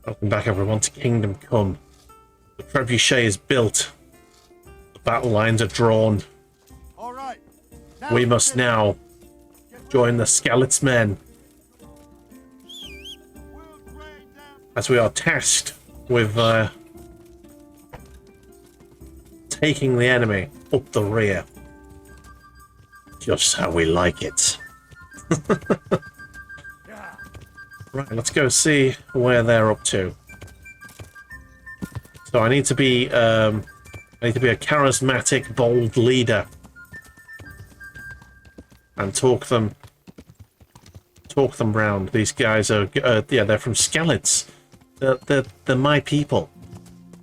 Welcome back, everyone, to Kingdom Come. The trebuchet is built. The battle lines are drawn. All right. We must now join the Skeleton's men, as we are tasked with taking the enemy up the rear. Just how we like it. Right, let's go see where they're up to. So I need to be a charismatic, bold leader, and talk them round. These guys are yeah, they're from Skeletons. They're my people.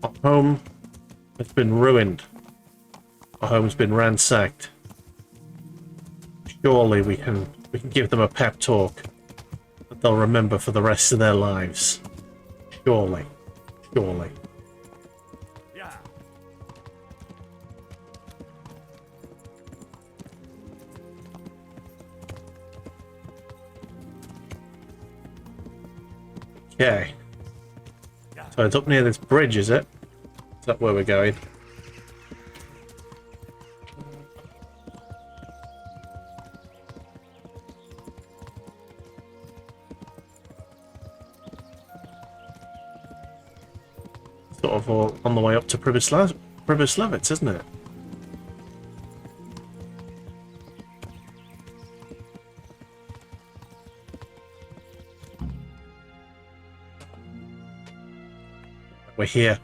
Our home has been ruined. Our home's been ransacked. Surely we can give them a pep talk that they'll remember for the rest of their lives. Surely. Surely. Yeah. Okay. So it's up near this bridge, is it? Is that where we're going? Sort of all on the way up to Pribyslavitz, isn't it? We're here.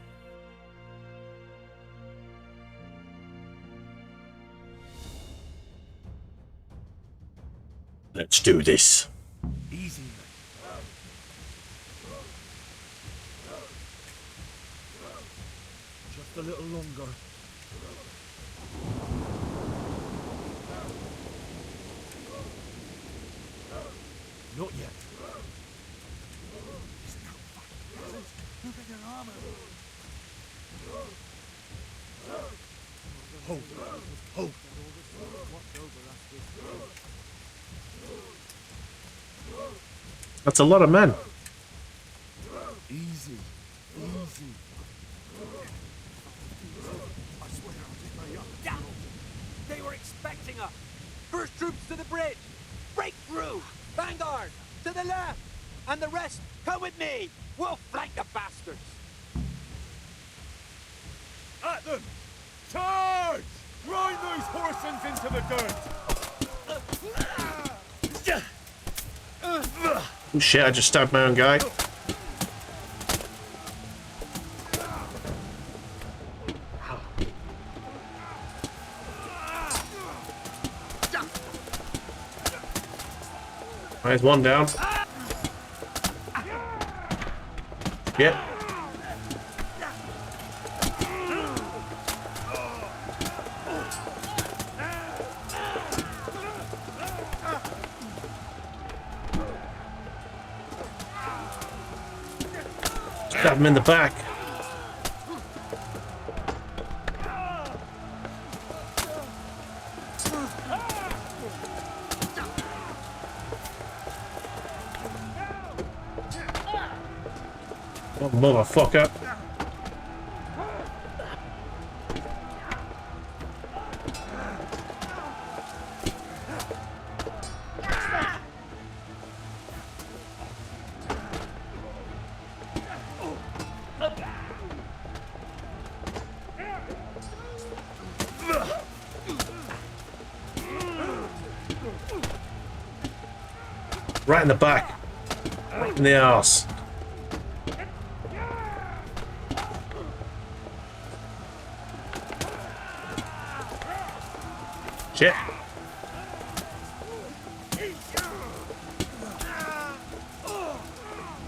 Let's do this. Easy. Just a little longer. Not yet. Look at their armor. Hope. Hope. That's a lot of men. Easy. Easy. I swear I'll take my young. Down! They were expecting us! First troops to the bridge! Break through! Vanguard! To the left! And the rest, come with me! We'll flank the bastards! At them! Charge! Grind those horsens into the dirt! Oh shit, I just stabbed my own guy. There's one down. Yep. Stab him in the back. Oh, motherfucker. Right in the back. Right in the arse. Shit.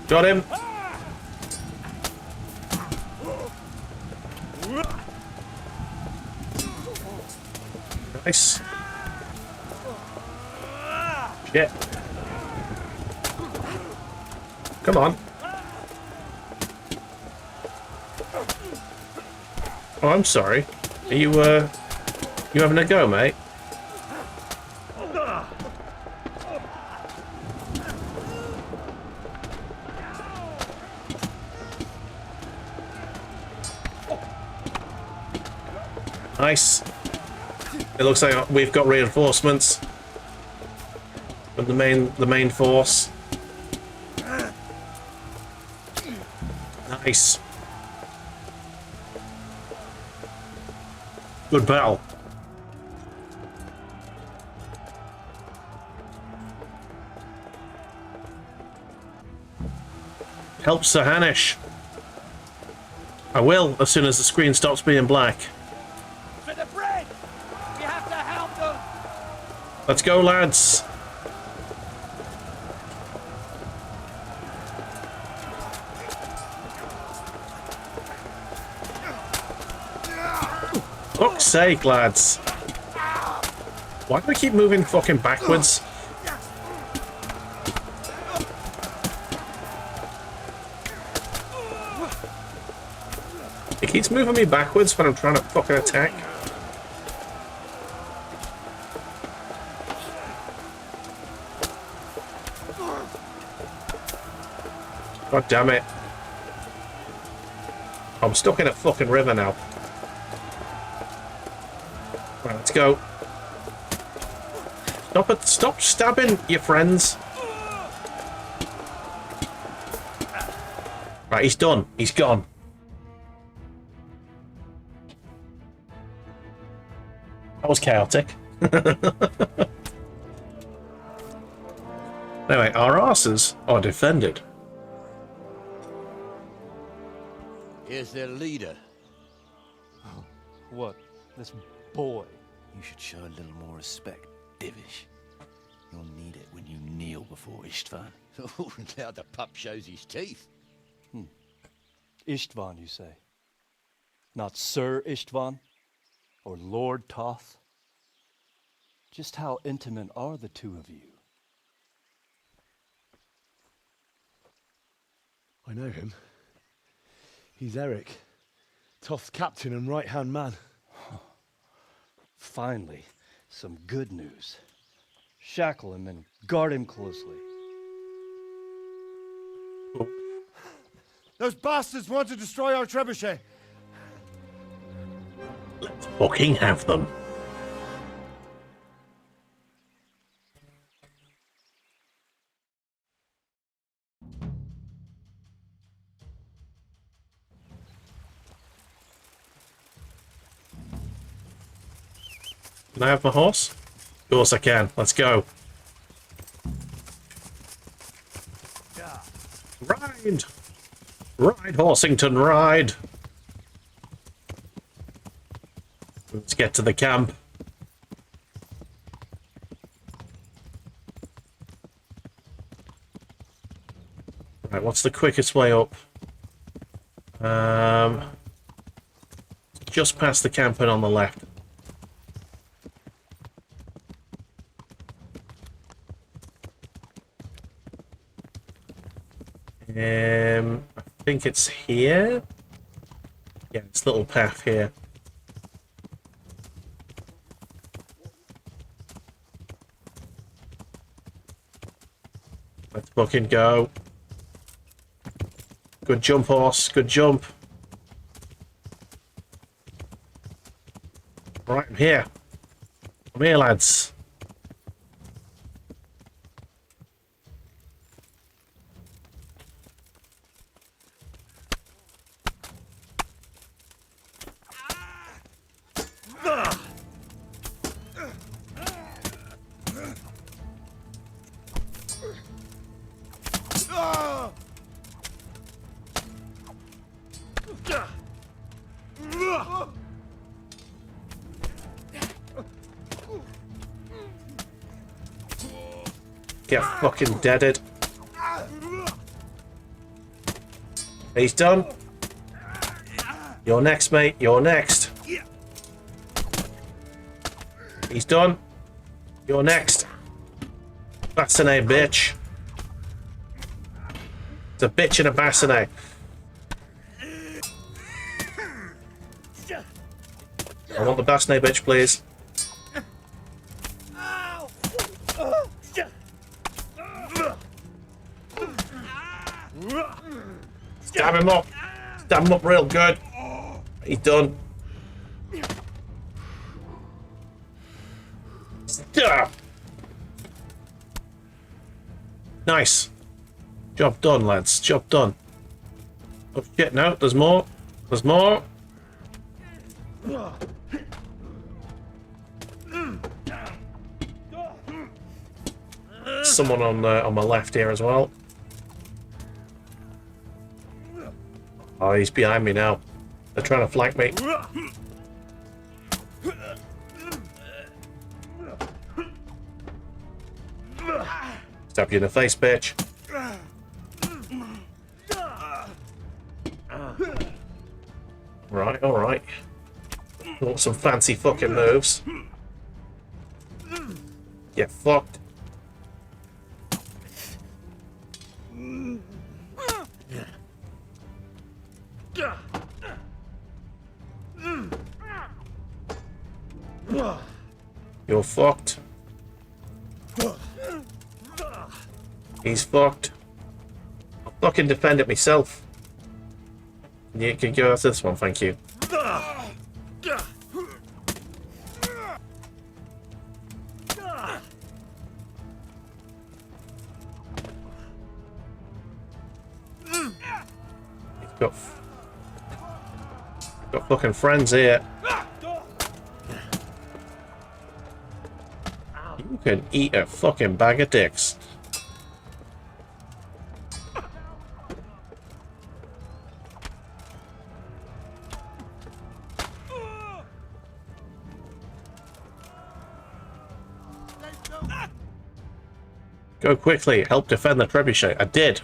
Got him. Nice. Shit. Come on. Oh, I'm sorry. Are you having a go, mate? Nice. It looks like we've got reinforcements from the main force. Nice. Good battle. Help Sir Hanish. I will, as soon as the screen stops being black. To the bridge! We have to help them! Let's go, lads. Fuck's sake, lads. Why do we keep moving fucking backwards? It keeps moving me backwards when I'm trying to fucking attack. God damn it. I'm stuck in a fucking river now. Right, let's go. Stop it! Stop stabbing your friends. Right, he's done. He's gone. That was chaotic. Anyway, our arses are defended. Here's their leader. What? This boy? You should show a little more respect, Divish. You'll need it when you kneel before Istvan. Oh, now the pup shows his teeth. Istvan, you say? Not Sir Istvan? Or Lord Toth? Just how intimate are the two of you? I know him. He's Eric, Toth's captain and right-hand man. Finally, some good news. Shackle him and guard him closely. Those bastards want to destroy our trebuchet. Let's fucking have them. Can I have my horse? Of course I can. Let's go. Ride! Ride, Horsington, ride! Let's get to the camp. Right, what's the quickest way up? Just past the camp and on the left. I think it's here. Yeah, this little path here. Let's fucking go. Good jump, horse. Good jump. Right, I'm here. I'm here, lads. Get fucking deaded. He's done. You're next, mate. You're next. He's done. You're next. Bassinet, bitch. It's a bitch and a bassinet. I want the bassinet, bitch, please. Stab him up. Stab him up real good. He's done. Duh. Nice. Job done, lads. Job done. Oh shit, no, there's more. There's more. Someone on my left here as well. Oh, he's behind me now. They're trying to flank me. Stab you in the face, bitch. Right, alright. Want some fancy fucking moves. Get fucked. You're fucked. He's fucked. I'll fucking defend it myself. You can go after this one, thank you. He's got fucking friends here. You can eat a fucking bag of dicks. Go quickly, help defend the trebuchet. I did.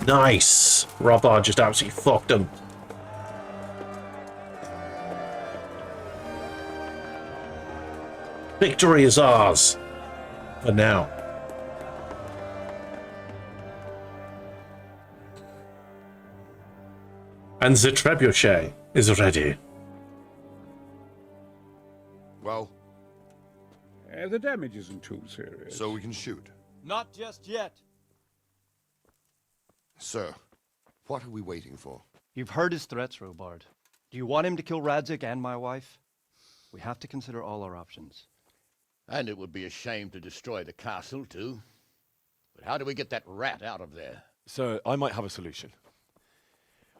Nice. Robard just absolutely fucked him. Victory is ours. For now. And the trebuchet is ready. Well, The damage isn't too serious. so we can shoot. Not just yet. Sir, what are we waiting for? You've heard his threats, Robard. Do you want him to kill Radzik and my wife? We have to consider all our options. And it would be a shame to destroy the castle, too. But how do we get that rat out of there? So, I might have a solution.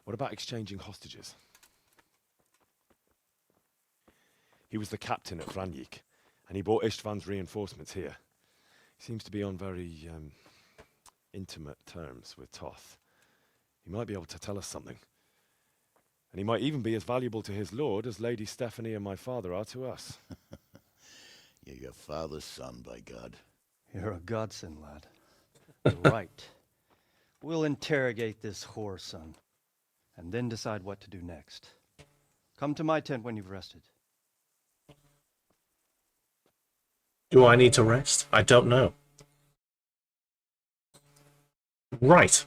What about exchanging hostages? He was the captain at Vranjik, and he brought Istvan's reinforcements here. He seems to be on very, intimate terms with Toth. He might be able to tell us something. And he might even be as valuable to his lord as Lady Stephanie and my father are to us. You're your father's son, by God. You're a godsend, lad. You're right. We'll interrogate this whore, son, and then decide what to do next. Come to my tent when you've rested. Do I need to rest? I don't know. Right.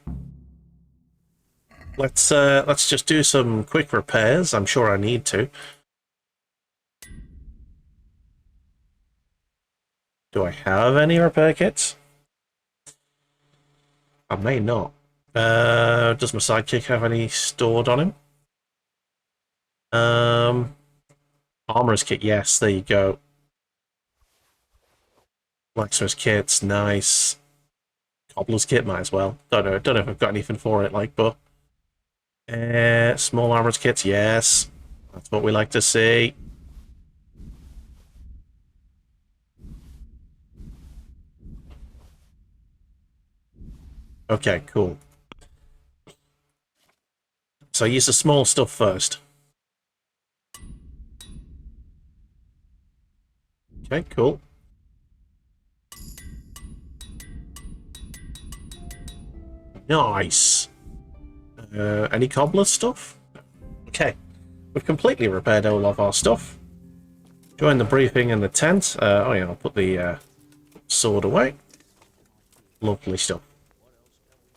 Let's just do some quick repairs. I'm sure I need to. Do I have any repair kits? I may not. Does my sidekick have any stored on him? Armorer's kit, yes, there you go. Blacksmith's kit's nice. Cobbler's kit might as well. Don't know if I've got anything for it, like, but small armorer's kits, yes. That's what we like to see. Okay, cool. So use the small stuff first. Okay, cool. Nice. Any cobbler stuff? Okay. We've completely repaired all of our stuff. Join the briefing in the tent. Oh yeah, I'll put the sword away. Lovely stuff.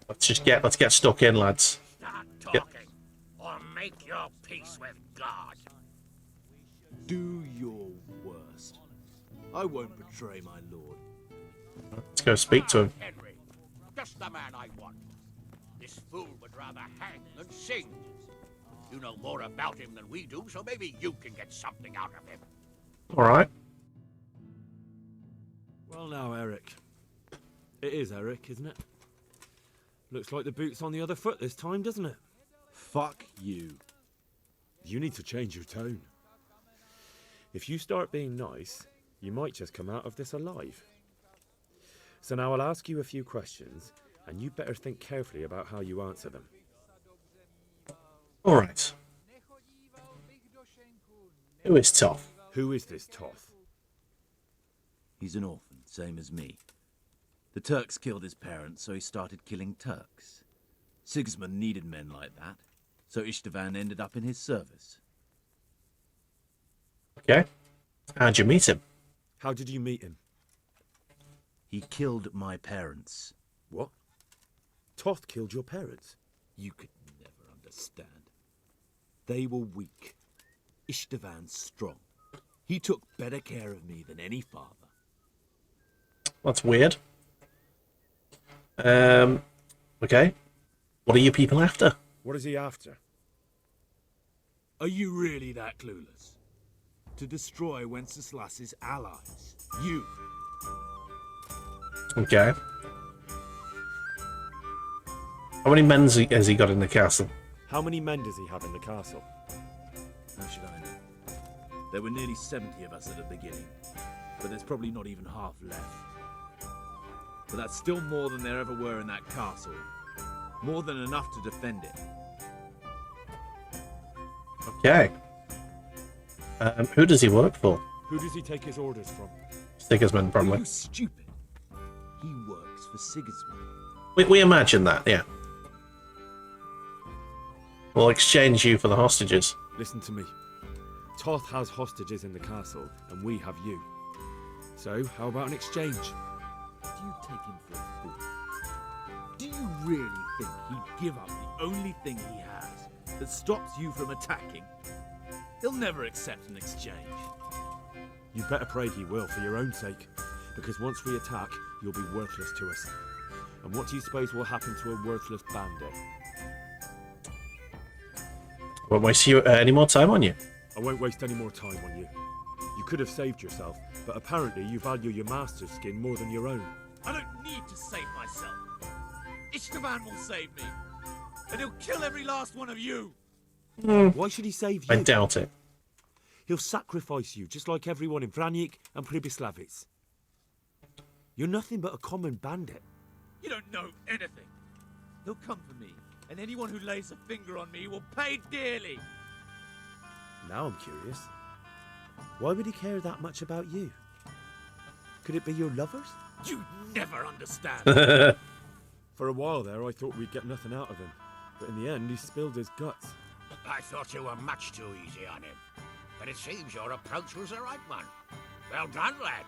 Let's get stuck in, lads. Start talking, or make your peace with God. Do your worst. I won't betray my lord. Let's go speak to him. Henry, just the man I want. This fool would rather hang than sing. You know more about him than we do, so maybe you can get something out of him. Alright. Well now, Eric. It is Eric, isn't it? Looks like the boot's on the other foot this time, doesn't it? Fuck you. You need to change your tone. If you start being nice, you might just come out of this alive. So now I'll ask you a few questions, and you better think carefully about how you answer them. Alright. Who is Toth? Who is this Toth? He's an orphan, same as me. The Turks killed his parents, so he started killing Turks. Sigismund needed men like that, so Istvan ended up in his service. Okay. How'd you meet him? How did you meet him? He killed my parents. What? Toth killed your parents? You could never understand. They were weak. Istvan strong. He took better care of me than any father. That's weird. Okay. What are you people after? What is he after? Are you really that clueless? To destroy Wenceslas's allies. You. Okay. How many men has he got in the castle? How many men does he have in the castle? How should I know? There were nearly 70 of us at the beginning, but there's probably not even half left. But that's still more than there ever were in that castle. More than enough to defend it. Okay. Who does he work for? Who does he take his orders from? Sigismund, Are probably. you stupid? He works for Sigismund. We imagine that, yeah. We'll exchange you for the hostages. Listen to me. Toth has hostages in the castle, and we have you. So, how about an exchange? Do you take him for a fool? Do you really think he'd give up the only thing he has that stops you from attacking? He'll never accept an exchange. You better pray he will, for your own sake. Because once we attack, you'll be worthless to us. And what do you suppose will happen to a worthless bandit? Won't waste you any more time on you. I won't waste any more time on you. You could have saved yourself, but apparently you value your master's skin more than your own. I don't need to save myself. Istvan will save me. And he'll kill every last one of you. Why should he save you? I doubt it. He'll sacrifice you, just like everyone in Vranjik and Pribyslavitz. You're nothing but a common bandit. You don't know anything. He'll come for me, and anyone who lays a finger on me will pay dearly. Now I'm curious. Why would he care that much about you? Could it be your lovers? You never understand. For a while there, I thought we'd get nothing out of him. But in the end, he spilled his guts. I thought you were much too easy on him. But it seems your approach was the right one. Well done, lad.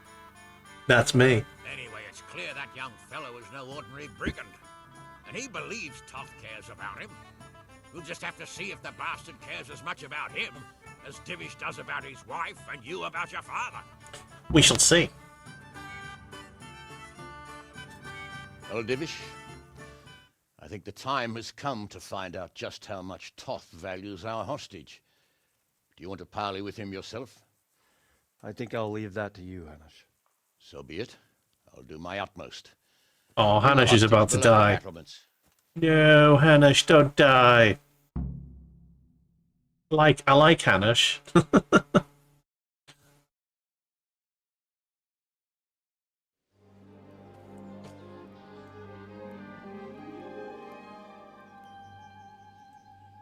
That's me. Anyway, it's clear that young fellow is no ordinary brigand. And he believes Toth cares about him. We'll just have to see if the bastard cares as much about him as Divish does about his wife and you about your father. We shall see. Well, Divish, I think the time has come to find out just how much Toth values our hostage. Do you want to parley with him yourself? I think I'll leave that to you, Hanish. So be it. I'll do my utmost. Oh, Hanish is about to Below the die. battlements. No, Hanish, don't die. I like Hanish.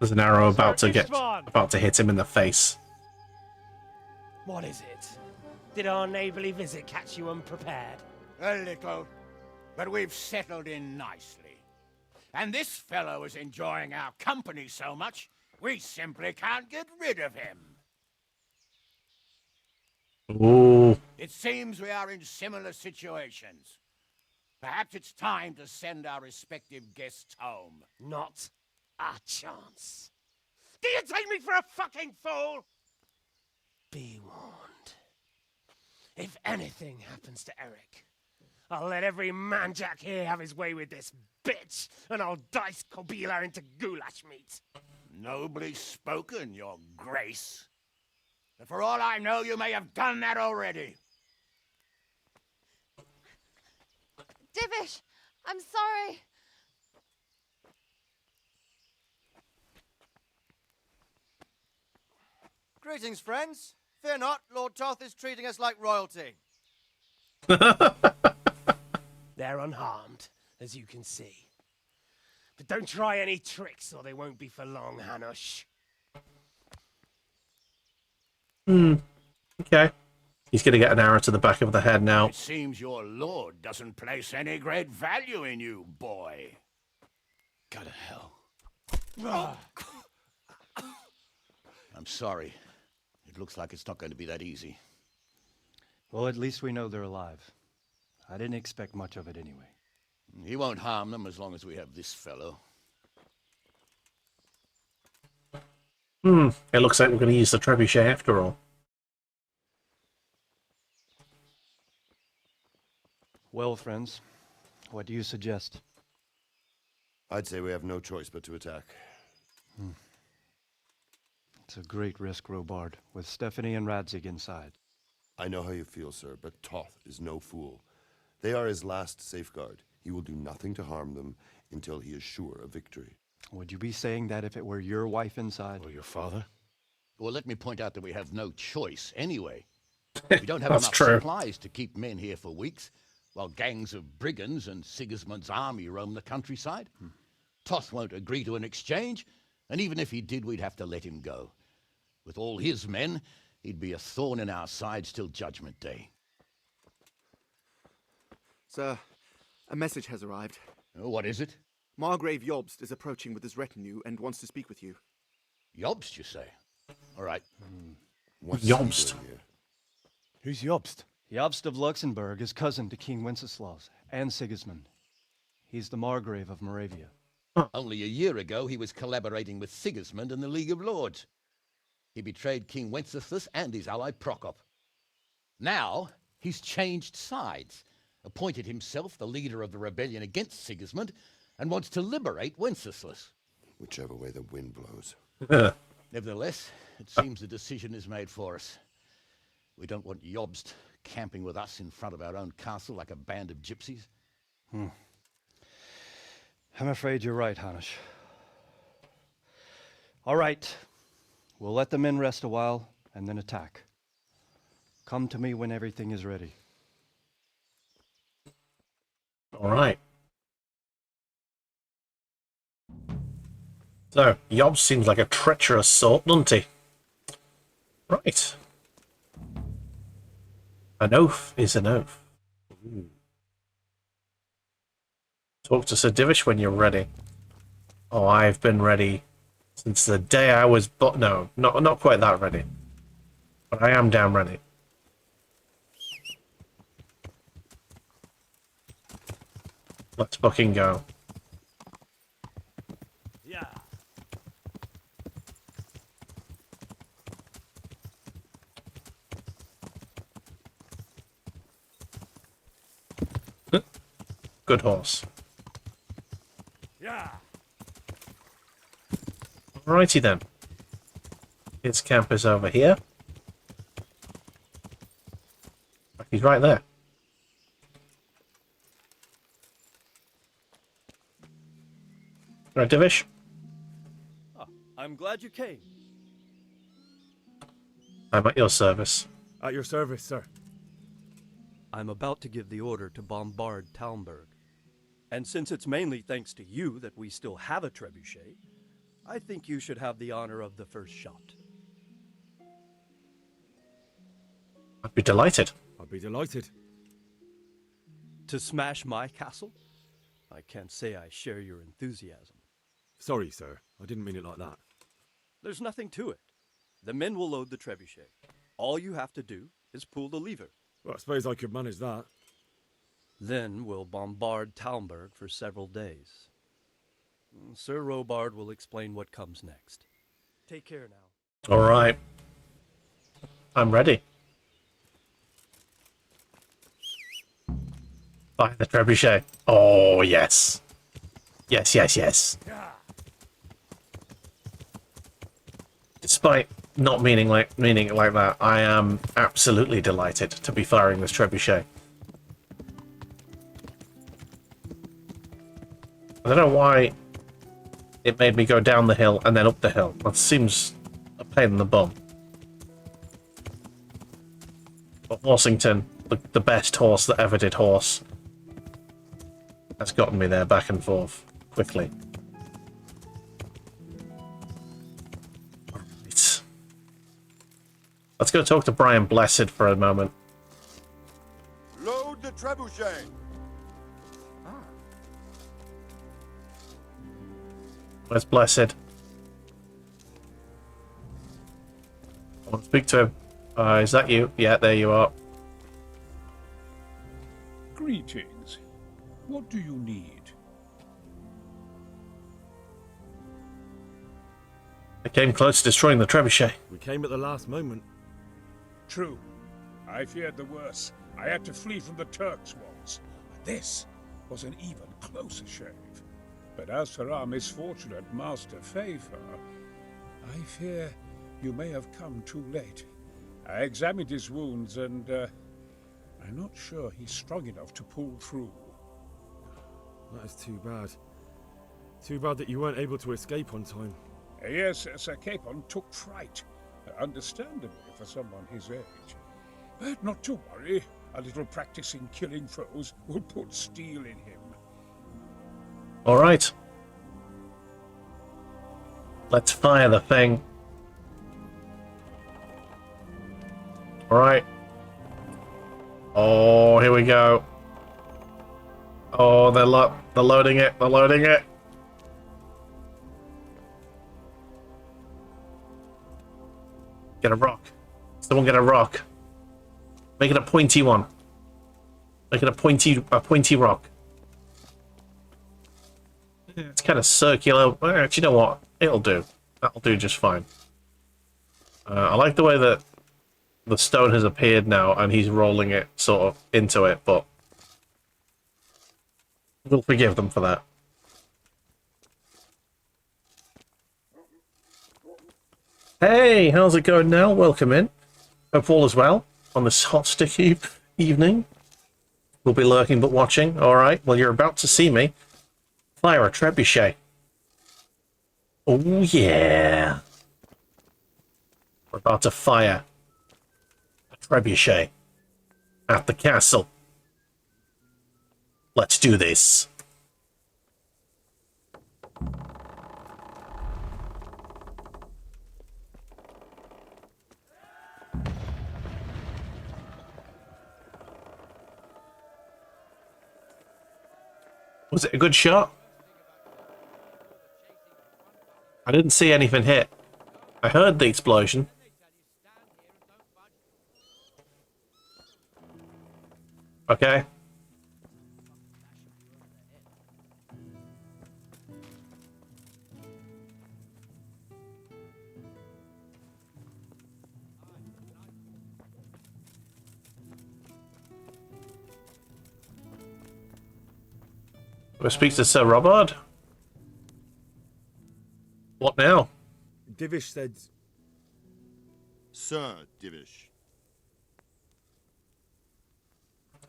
There's an arrow about to hit him in the face. What is it? Did our neighborly visit catch you unprepared? A little, but we've settled in nicely. And this fellow is enjoying our company so much, we simply can't get rid of him. Ooh. It seems we are in similar situations. Perhaps it's time to send our respective guests home. Not a chance. Do you take me for a fucking fool? Be warned. If anything happens to Eric, I'll let every manjack here have his way with this bitch, and I'll dice Kobila into goulash meat. Nobly spoken, your grace. But for all I know, you may have done that already. Divish, I'm sorry. Greetings, friends. Fear not, Lord Toth is treating us like royalty. They're unharmed, as you can see. But don't try any tricks or they won't be for long, Hanush. Okay. He's going to get an arrow to the back of the head now. It seems your lord doesn't place any great value in you, boy. Go to hell. I'm sorry. It looks like it's not going to be that easy. Well, at least we know they're alive. I didn't expect much of it anyway. He won't harm them as long as we have this fellow. It looks like we're going to use the trebuchet after all. Well, friends, what do you suggest? I'd say we have no choice but to attack. It's a great risk, Robard, with Stephanie and Radzig inside. I know how you feel, sir, but Toth is no fool. They are his last safeguard. He will do nothing to harm them until he is sure of victory. Would you be saying that if it were your wife inside? Or your father? Well, let me point out that we have no choice anyway. We don't have That's enough true. supplies to keep men here for weeks, while gangs of brigands and Sigismund's army roam the countryside. Toth won't agree to an exchange, and even if he did, we'd have to let him go. With all his men, he'd be a thorn in our sides till Judgment Day. Sir, a message has arrived. What is it? Margrave Jobst is approaching with his retinue and wants to speak with you. Jobst, you say? All right. What's he Jobst. doing here? Who's Jobst? Jobst of Luxembourg is cousin to King Wenceslaus and Sigismund. He's the Margrave of Moravia. Only a year ago, he was collaborating with Sigismund and the League of Lords. He betrayed King Wenceslas and his ally Prokop. Now, he's changed sides, appointed himself the leader of the rebellion against Sigismund, and wants to liberate Wenceslas. Whichever way the wind blows. Nevertheless, it seems the decision is made for us. We don't want Jobst camping with us in front of our own castle like a band of gypsies. I'm afraid you're right, Hanush. All right. We'll let the men rest a while and then attack. Come to me when everything is ready. All right. So, Yob seems like a treacherous sort, doesn't he? Right. An oath is an oath. Ooh. Talk to Sir Divish when you're ready. Oh, I've been ready since the day I was no, not quite that ready. But I am damn ready. Let's fucking go. Yeah. Good horse. Yeah. Alrighty then. His camp is over here. He's right there. Right, Divish? I'm glad you came. I'm at your service. At your service, sir. I'm about to give the order to bombard Talmberg. And since it's mainly thanks to you that we still have a trebuchet, I think you should have the honor of the first shot. I'd be delighted. I'd be delighted. To smash my castle? I can't say I share your enthusiasm. Sorry, sir. I didn't mean it like that. There's nothing to it. The men will load the trebuchet. All you have to do is pull the lever. Well, I suppose I could manage that. Then we'll bombard Talmberg for several days. Sir Robard will explain what comes next. Take care now. All right. I'm ready. Fire the trebuchet. Oh, yes. Yes, yes, yes. Despite not meaning it like that, I am absolutely delighted to be firing this trebuchet. I don't know why it made me go down the hill and then up the hill. That seems a pain in the bum. But Horsington, the best horse that ever did horse, has gotten me there back and forth quickly. Alright. Let's go talk to Brian Blessed for a moment. Load the trebuchet. Where's Blessed? I want to speak to him. Is that you? Yeah, there you are. Greetings. What do you need? I came close to destroying the trebuchet. We came at the last moment. True. I feared the worst. I had to flee from the Turks once. This was an even closer shave. But as for our misfortunate Master Favor, I fear you may have come too late. I examined his wounds and, I'm not sure he's strong enough to pull through. That is too bad. Too bad that you weren't able to escape on time. Yes, Sir Capon took fright, understandably for someone his age. But not to worry, a little practice in killing foes will put steel in him. Alright. Let's fire the thing. Alright. Oh, here we go. Oh, they're loading it. They're loading it. Get a rock. Someone get a rock. Make it a pointy one. Make it a pointy rock. It's kind of circular. Actually, you know what? It'll do. That'll do just fine. I like the way that the stone has appeared now, and he's rolling it sort of into it, but we'll forgive them for that. Hey, how's it going now? Welcome in. Hope all is well on this hot, sticky evening. We'll be lurking but watching. Alright, well, you're about to see me fire a trebuchet. Oh, yeah. We're about to fire a trebuchet at the castle. Let's do this. Was it a good shot? I didn't see anything hit. I heard the explosion. Okay. We'll speak to Sir Robert. What now? Divish said... Sir Divish.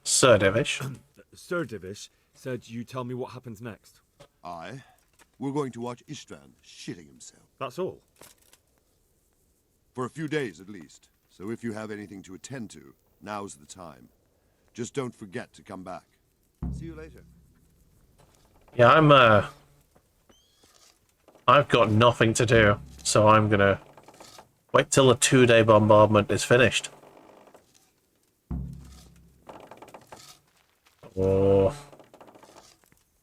Sir Divish. Sir Divish said you tell me what happens next. Aye. We're going to watch Istvan shitting himself. That's all? For a few days, at least. So if you have anything to attend to, now's the time. Just don't forget to come back. See you later. Yeah, I've got nothing to do, so I'm gonna wait till the 2-day bombardment is finished. Oh.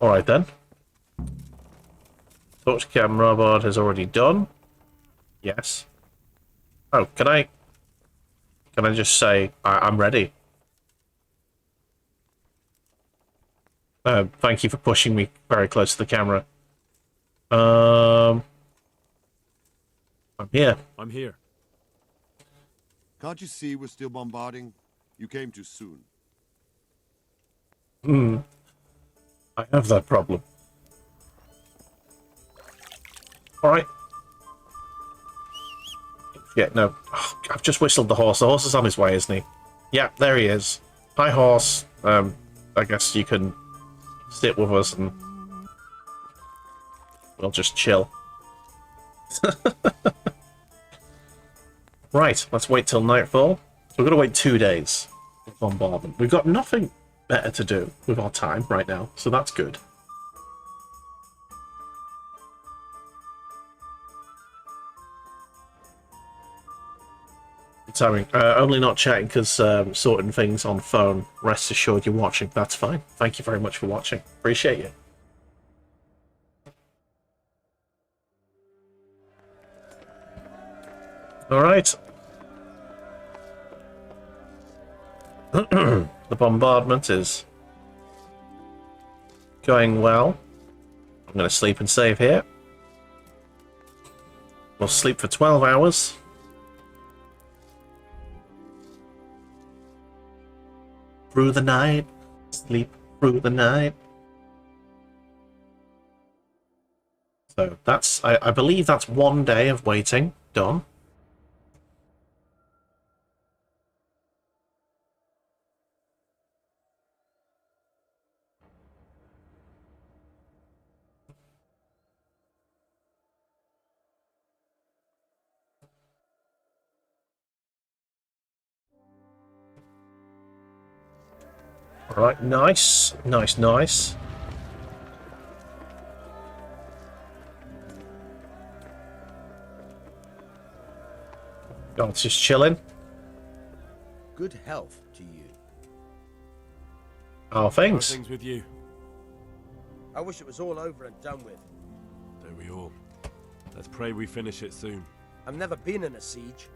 Alright then. Torch cam robot has already done. Yes. Oh, can I just say I'm ready? Thank you for pushing me very close to the camera. I'm here. I'm here. Can't you see we're still bombarding? You came too soon. I have that problem. Alright. Yeah, no. Oh, I've just whistled the horse. The horse is on his way, isn't he? Yeah, there he is. Hi, horse. I guess you can sit with us and we'll just chill. Right, let's wait till nightfall. So we're going to wait 2 days of bombardment. We've got nothing better to do with our time right now, so that's good. Timing. Only not chatting because sorting things on phone. Rest assured you're watching. That's fine. Thank you very much for watching. Appreciate you. Alright. The bombardment is going well. I'm going to sleep and save here. We'll sleep for 12 hours. Through the night. Sleep through the night. So that's, I believe that's 1 day of waiting done. Alright, nice. Nice, nice. God's just chilling. Good health to you. Oh, thanks. How are things with you? I wish it was all over and done with. Don't we all? Let's pray we finish it soon. I've never been in a siege,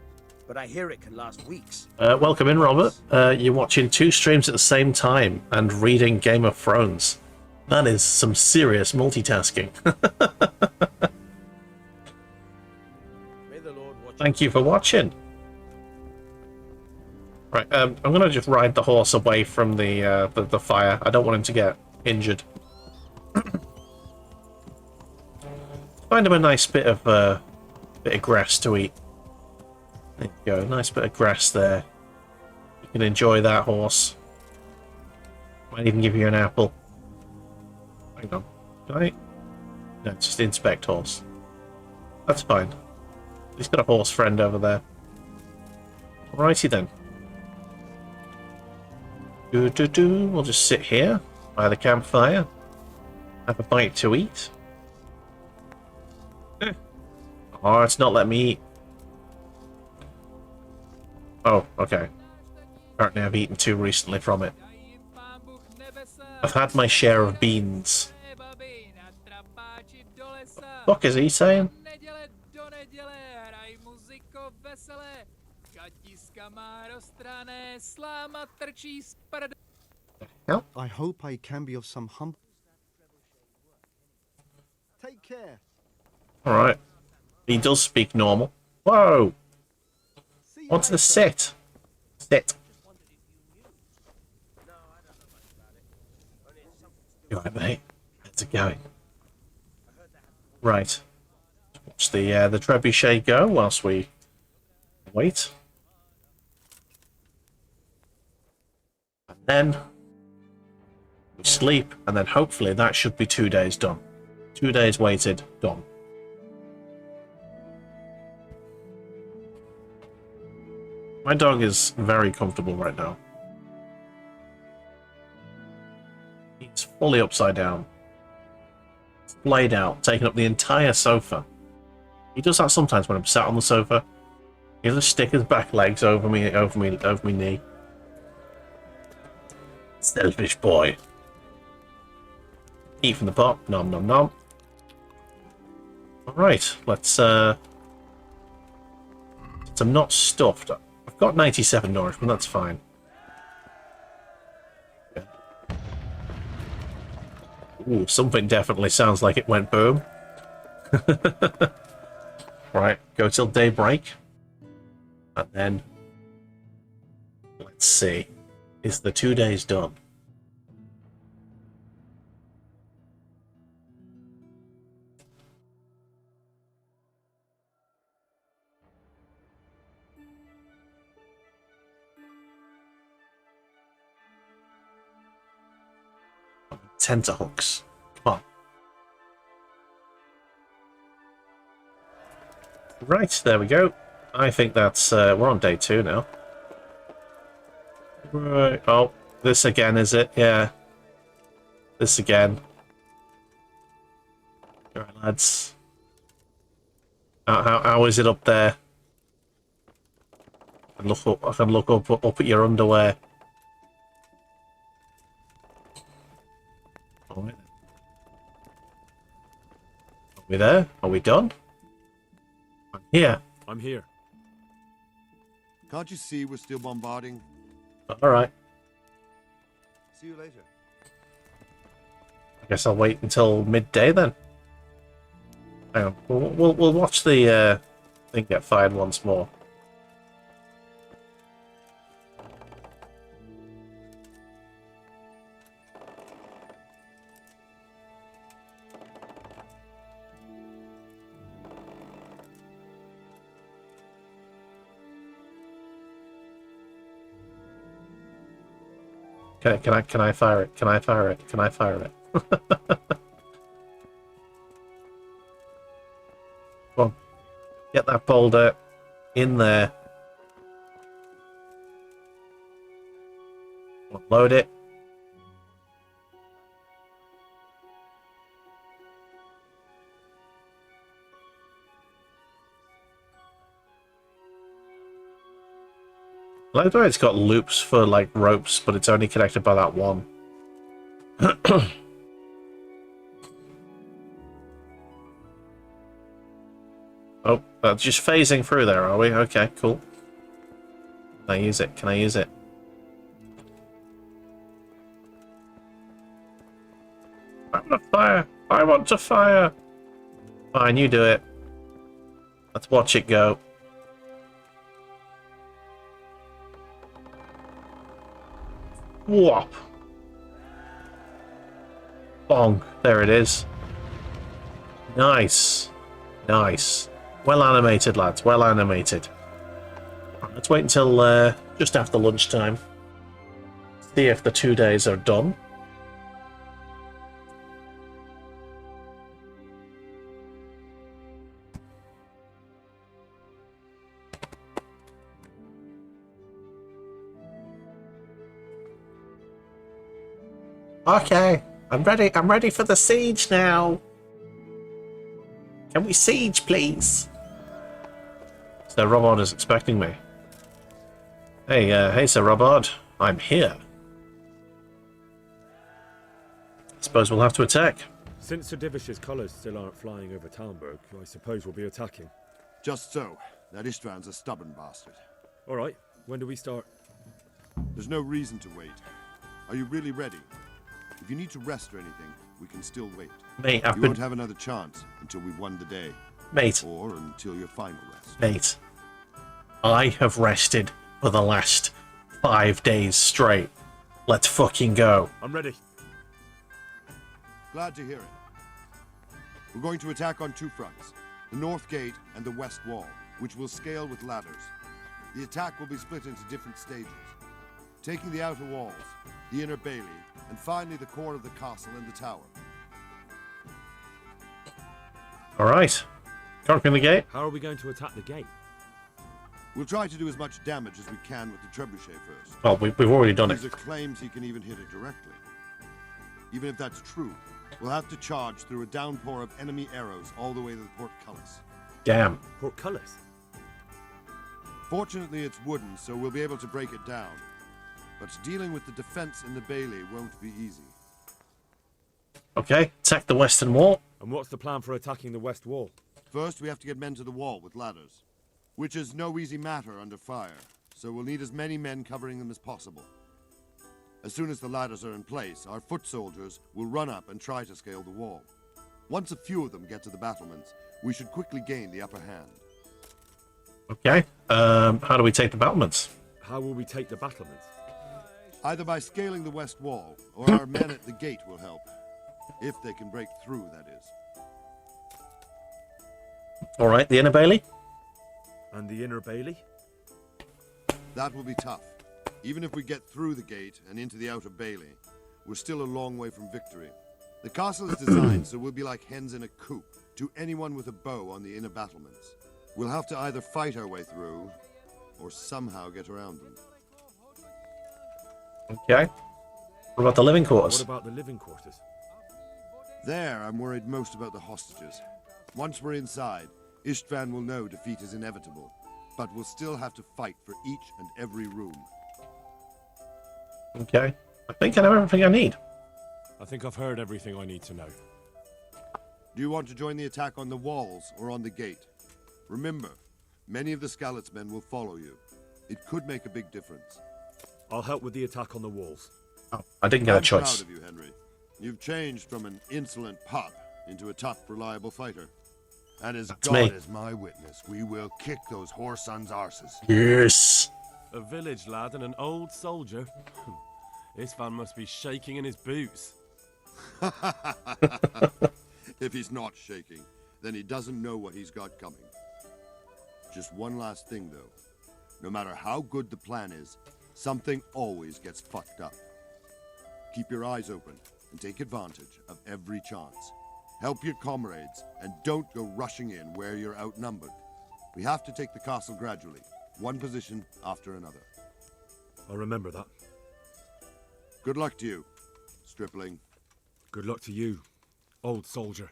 but I hear it can last weeks. Welcome in, Robert. You're watching 2 streams at the same time and reading Game of Thrones. That is some serious multitasking. May the Lord watch. Thank you for watching. Right, I'm gonna just ride the horse away from the fire. I don't want him to get injured. Find him a nice bit of grass to eat. There you go, nice bit of grass there. You can enjoy that, horse. Might even give you an apple. Hang on, can I? No, just inspect horse. That's fine. He's got a horse friend over there. Alrighty then. We'll just sit here by the campfire, have a bite to eat. Oh, it's not letting me eat. Oh, okay. Apparently I've eaten too recently from it. I've had my share of beans. What the fuck is he saying? Hell? I hope I can be of some hump. Take care. Alright. He does speak normal. Whoa! What's the sit? Sit. You alright, mate? How's it going? Right. Watch the trebuchet go whilst we wait. And then we sleep, and then hopefully that should be 2 days done. 2 days waited, done. My dog is very comfortable right now. He's fully upside down. Laid out, taking up the entire sofa. He does that sometimes when I'm sat on the sofa. He'll just stick his back legs over me knee. Selfish boy. Eat from the pot. Nom nom nom. Alright, let's since I'm not stuffed. I've got 97 nourishment, that's fine. Ooh, something definitely sounds like it went boom. Right, go till daybreak. And then let's see. Is the 2 days done? Tenterhooks. Come on. Right, there we go. I think that's... we're on day 2 now. Right. Oh, this again, is it? Yeah. This again. Alright, lads. How is it up there? I can look up at your underwear. Alright. Are we there? Are we done? I'm here. I'm here. Can't you see we're still bombarding? Alright. See you later. I guess I'll wait until midday then. Hang on. We'll watch the thing get fired once more. Can I fire it? Can I fire it? Can I fire it? Come on. Get that boulder in there. Load it. I like the way it's got loops for like ropes, but it's only connected by that one. Oh, that's just phasing through there, are we? Okay, cool. Can I use it? Can I use it? I want to fire! I want to fire! Fine, you do it. Let's watch it go. Whop! Bong. There it is. Nice. Nice. Well animated, lads. Well animated. Right, let's wait until just after lunchtime. See if the 2 days are done. Okay, I'm ready for the siege now. Can we siege, please? Sir Robard is expecting me. Hey, Sir Robard. I'm here. Suppose we'll have to attack. Since Sir Divish's colours still aren't flying over Talmberg, I suppose we'll be attacking. Just so. That Istvan's a stubborn bastard. Alright, when do we start? There's no reason to wait. Are you really ready? If you need to rest or anything, we can still wait. Mate, you won't have another chance until we've won the day. Mate. Or until your final rest. Mate. I have rested for the last 5 days straight. Let's fucking go. I'm ready. Glad to hear it. We're going to attack on 2 fronts. The north gate and the west wall, which will scale with ladders. The attack will be split into different stages. Taking the outer walls, the inner bailey, and finally the core of the castle and the tower. Alright. Conquering the gate. How are we going to attack the gate? We'll try to do as much damage as we can with the trebuchet first. Well, we've already done it. Caesar claims he can even hit it directly. Even if that's true, we'll have to charge through a downpour of enemy arrows all the way to the portcullis. Damn. Portcullis? Fortunately, it's wooden, so we'll be able to break it down. But dealing with the defense in the bailey won't be easy. Okay, attack the western wall. And what's the plan for attacking the west wall? First, we have to get men to the wall with ladders, which is no easy matter under fire, so we'll need as many men covering them as possible. As soon as the ladders are in place, our foot soldiers will run up and try to scale the wall. Once a few of them get to the battlements, we should quickly gain the upper hand. Okay, how do we take the battlements? How will we take the battlements? Either by scaling the west wall, or our men at the gate will help. If they can break through, that is. Alright, the inner bailey? And the inner bailey? That will be tough. Even if we get through the gate and into the outer bailey, we're still a long way from victory. The castle is designed so we'll be like hens in a coop to anyone with a bow on the inner battlements. We'll have to either fight our way through, or somehow get around them. Okay. What about the living quarters? What about the living quarters? There, I'm worried most about the hostages. Once we're inside, Istvan will know defeat is inevitable, but we'll still have to fight for each and every room. Okay. I think I know everything I need. I think I've heard everything I need to know. Do you want to join the attack on the walls or on the gate? Remember, many of the Skalitz men will follow you. It could make a big difference. I'll help with the attack on the walls. Oh, I didn't get a I'm choice. proud of you, Henry. You've changed from an insolent pup into a tough, reliable fighter. And as That's God me. is my witness, we will kick those whore sons' arses. Yes. A village lad and an old soldier. This van must be shaking in his boots. If he's not shaking, then he doesn't know what he's got coming. Just one last thing, though. No matter how good the plan is, something always gets fucked up. Keep your eyes open and take advantage of every chance. Help your comrades and don't go rushing in where you're outnumbered. We have to take the castle gradually, one position after another. I'll remember that. Good luck to you, stripling. Good luck to you, old soldier.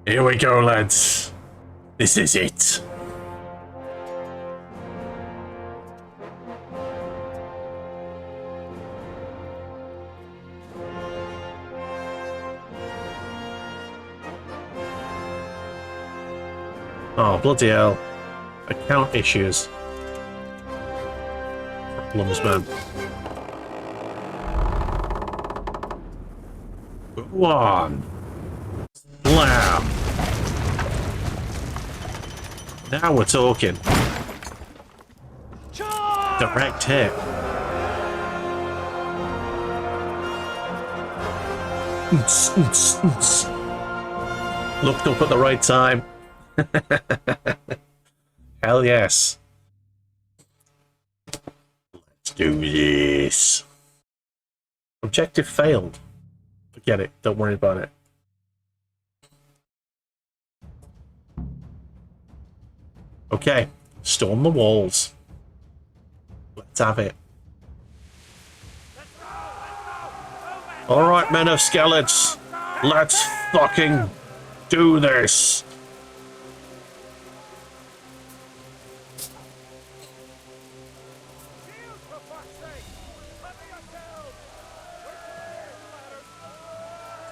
Here we go, lads. This is it. Oh, bloody hell. Account issues. Problems, man. One. Blam. Now we're talking. Direct hit. Looked up at the right time. Hell yes. Let's do this. Objective failed. Forget it. Don't worry about it. Okay. Storm the walls. Let's have it. Alright, men of Skalitz. Let's fucking do this.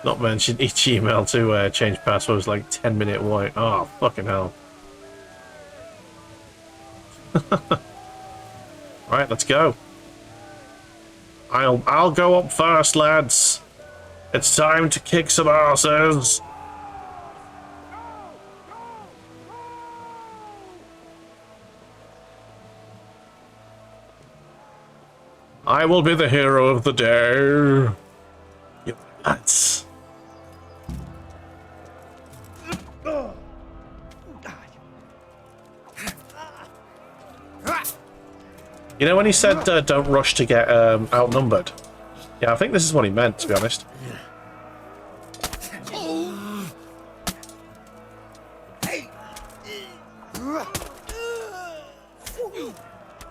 Not mentioned each email to change passwords like 10-minute wait. Oh, fucking hell. Right, let's go. I'll go up first, lads. It's time to kick some asses. I will be the hero of the day. You lads. You know when he said don't rush to get outnumbered? Yeah, I think this is what he meant, to be honest.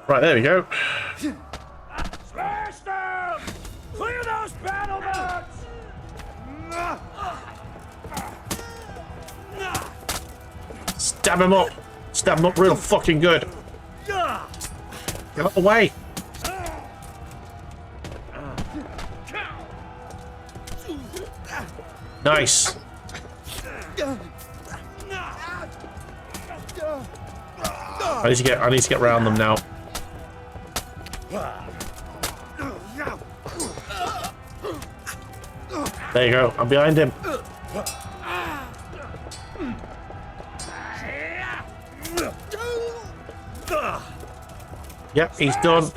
Right, there we go. Smash them! Clear those battlements! Stab him up! Stab him up real fucking good. Get out the way! Nice. I need to get around them now. There you go. I'm behind him. Yep, he's done.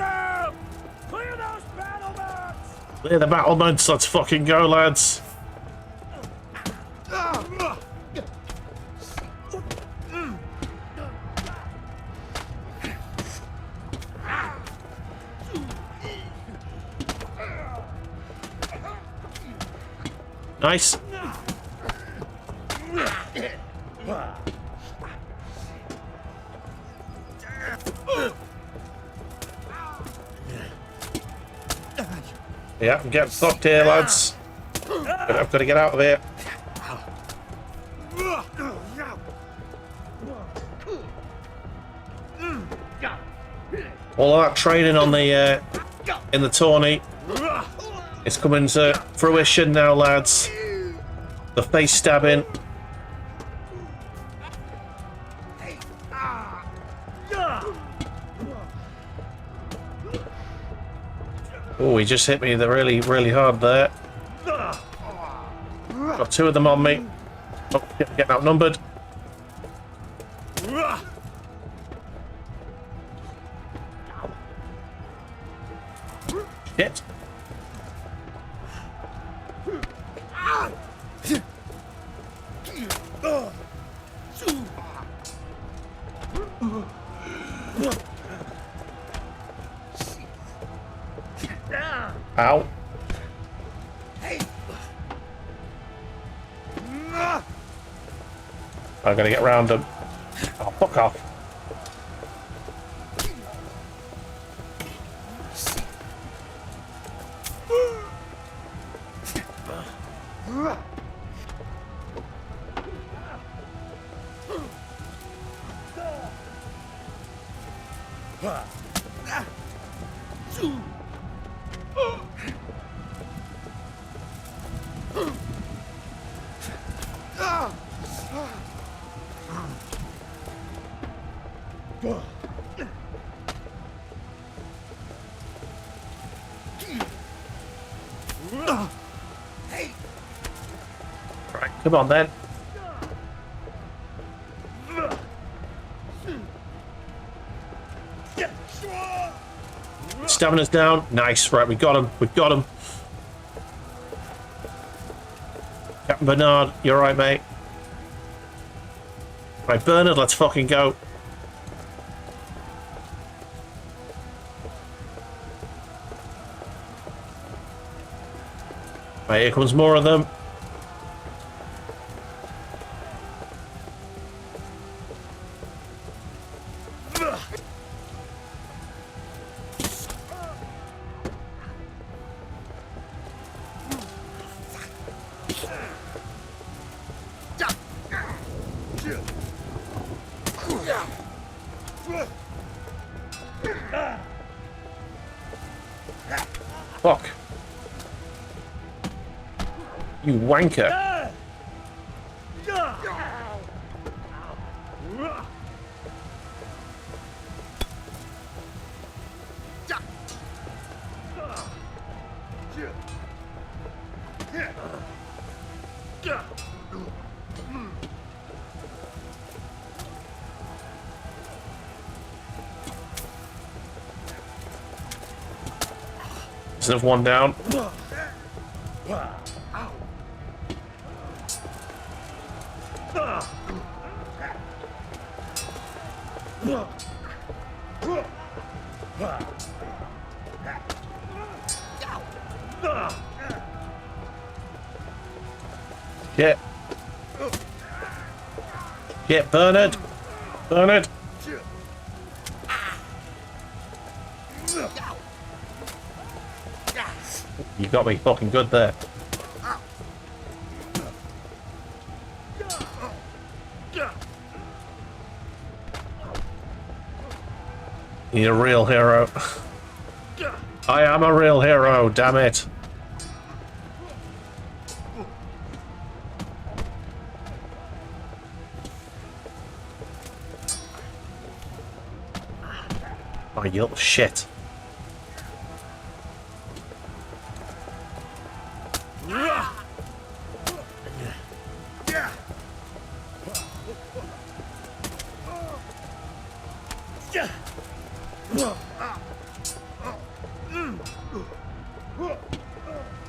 Clear the battlements. Let's fucking go, lads. Nice. Yeah, I'm getting fucked here, lads. I've got to get out of here. All of that training on the in the tourney is coming to fruition now, lads. The face stabbing. Oh, he just hit me really, really hard there. Got two of them on me. Oh, getting outnumbered. Shit. Ow. I'm gonna get round them. Oh, fuck off. Right, come on then. Stamina's down. Nice. Right, we got him. We got him. Captain Bernard, you're right, mate. Right, Bernard, let's fucking go. Right, here comes more of them. Fuck. You wanker. Instead of one down. Get. Get Bernard. Bernard. You got me fucking good there. You're a real hero. I am a real hero, damn it. Oh, you little shit.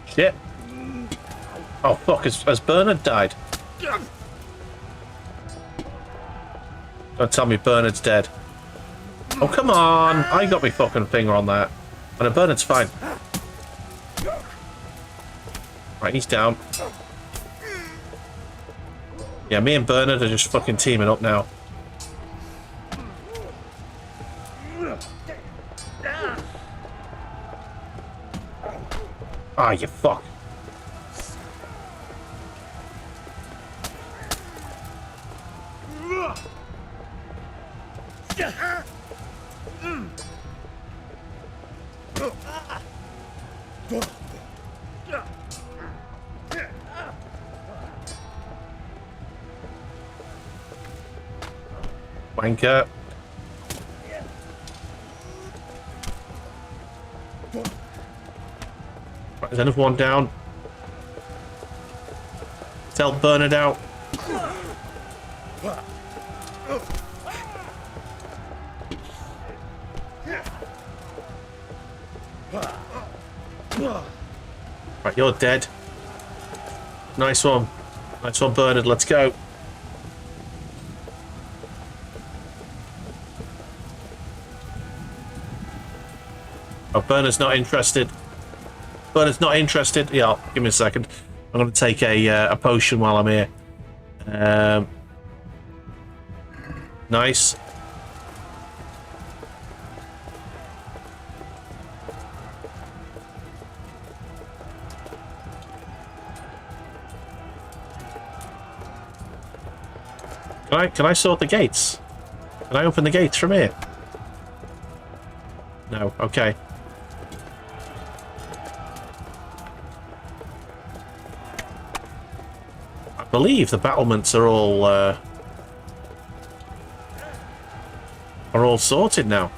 Shit. Oh fuck, has Bernard died? Don't tell me Bernard's dead. Oh come on! I got my fucking finger on that. And Bernard's fine. Right, he's down. Yeah, me and Bernard are just fucking teaming up now. Ah, you fuck. Wanker. Right, there's another one down. Let's help Bernard out. Right, you're dead. Nice one. Nice one, Bernard. Let's go. Oh, Bernard's not interested. Bernard's not interested. Yeah, give me a second. I'm going to take a potion while I'm here. Nice. Can I sort the gates? Can I open the gates from here? No. Okay. I believe the battlements are all sorted now.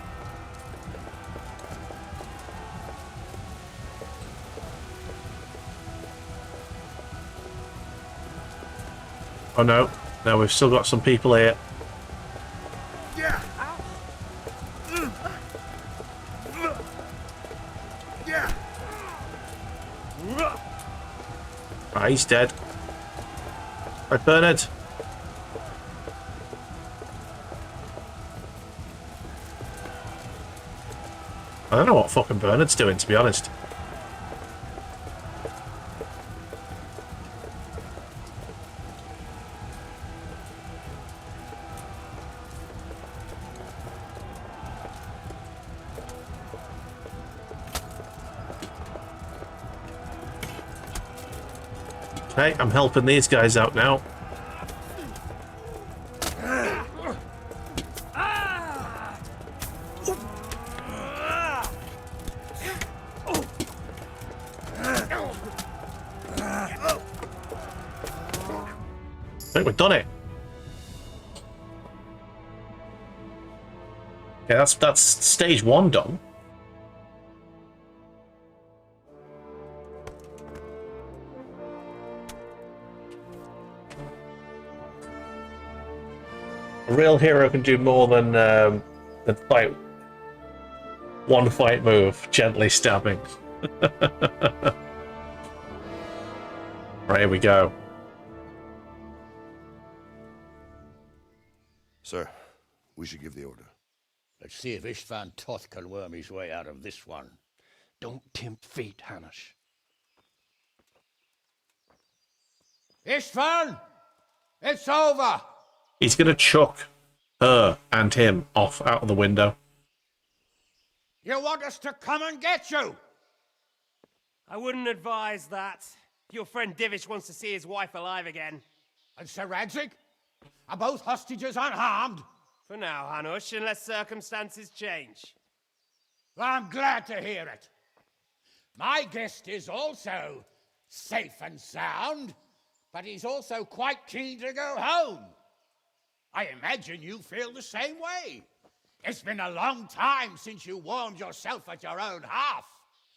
Oh no. No, we've still got some people here. Right, he's dead. Right, Bernard. I don't know what fucking Bernard's doing, to be honest. Okay, I'm helping these guys out now. I think we've done it. Yeah, that's stage 1 done. A real hero can do more than fight one fight move, gently stabbing. Right, here we go. Sir, we should give the order. Let's see if Istvan Toth can worm his way out of this one. Don't tempt fate, Hanush. Istvan! It's over! He's gonna chuck her and him off out of the window. You want us to come and get you? I wouldn't advise that. Your friend Divish wants to see his wife alive again. And Sir Radzig? Are both hostages unharmed? For now, Hanush, unless circumstances change. I'm glad to hear it. My guest is also safe and sound, but he's also quite keen to go home. I imagine you feel the same way. It's been a long time since you warmed yourself at your own hearth.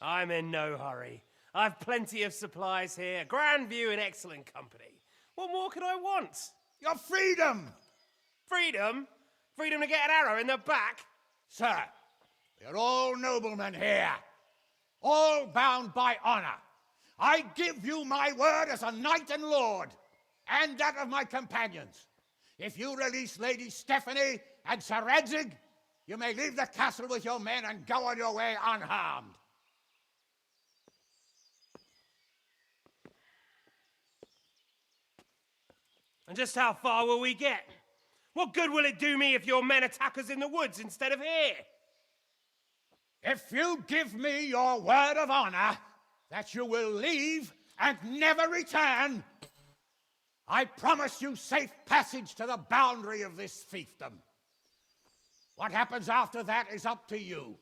I'm in no hurry. I've plenty of supplies here, grand view and excellent company. What more could I want? Your freedom! Freedom? Freedom to get an arrow in the back? Sir, we're all noblemen here, all bound by honor. I give you my word as a knight and lord, and that of my companions. If you release Lady Stephanie and Sir Radzig, you may leave the castle with your men and go on your way unharmed. And just how far will we get? What good will it do me if your men attack us in the woods instead of here? If you give me your word of honor that you will leave and never return, I promise you safe passage to the boundary of this fiefdom. What happens after that is up to you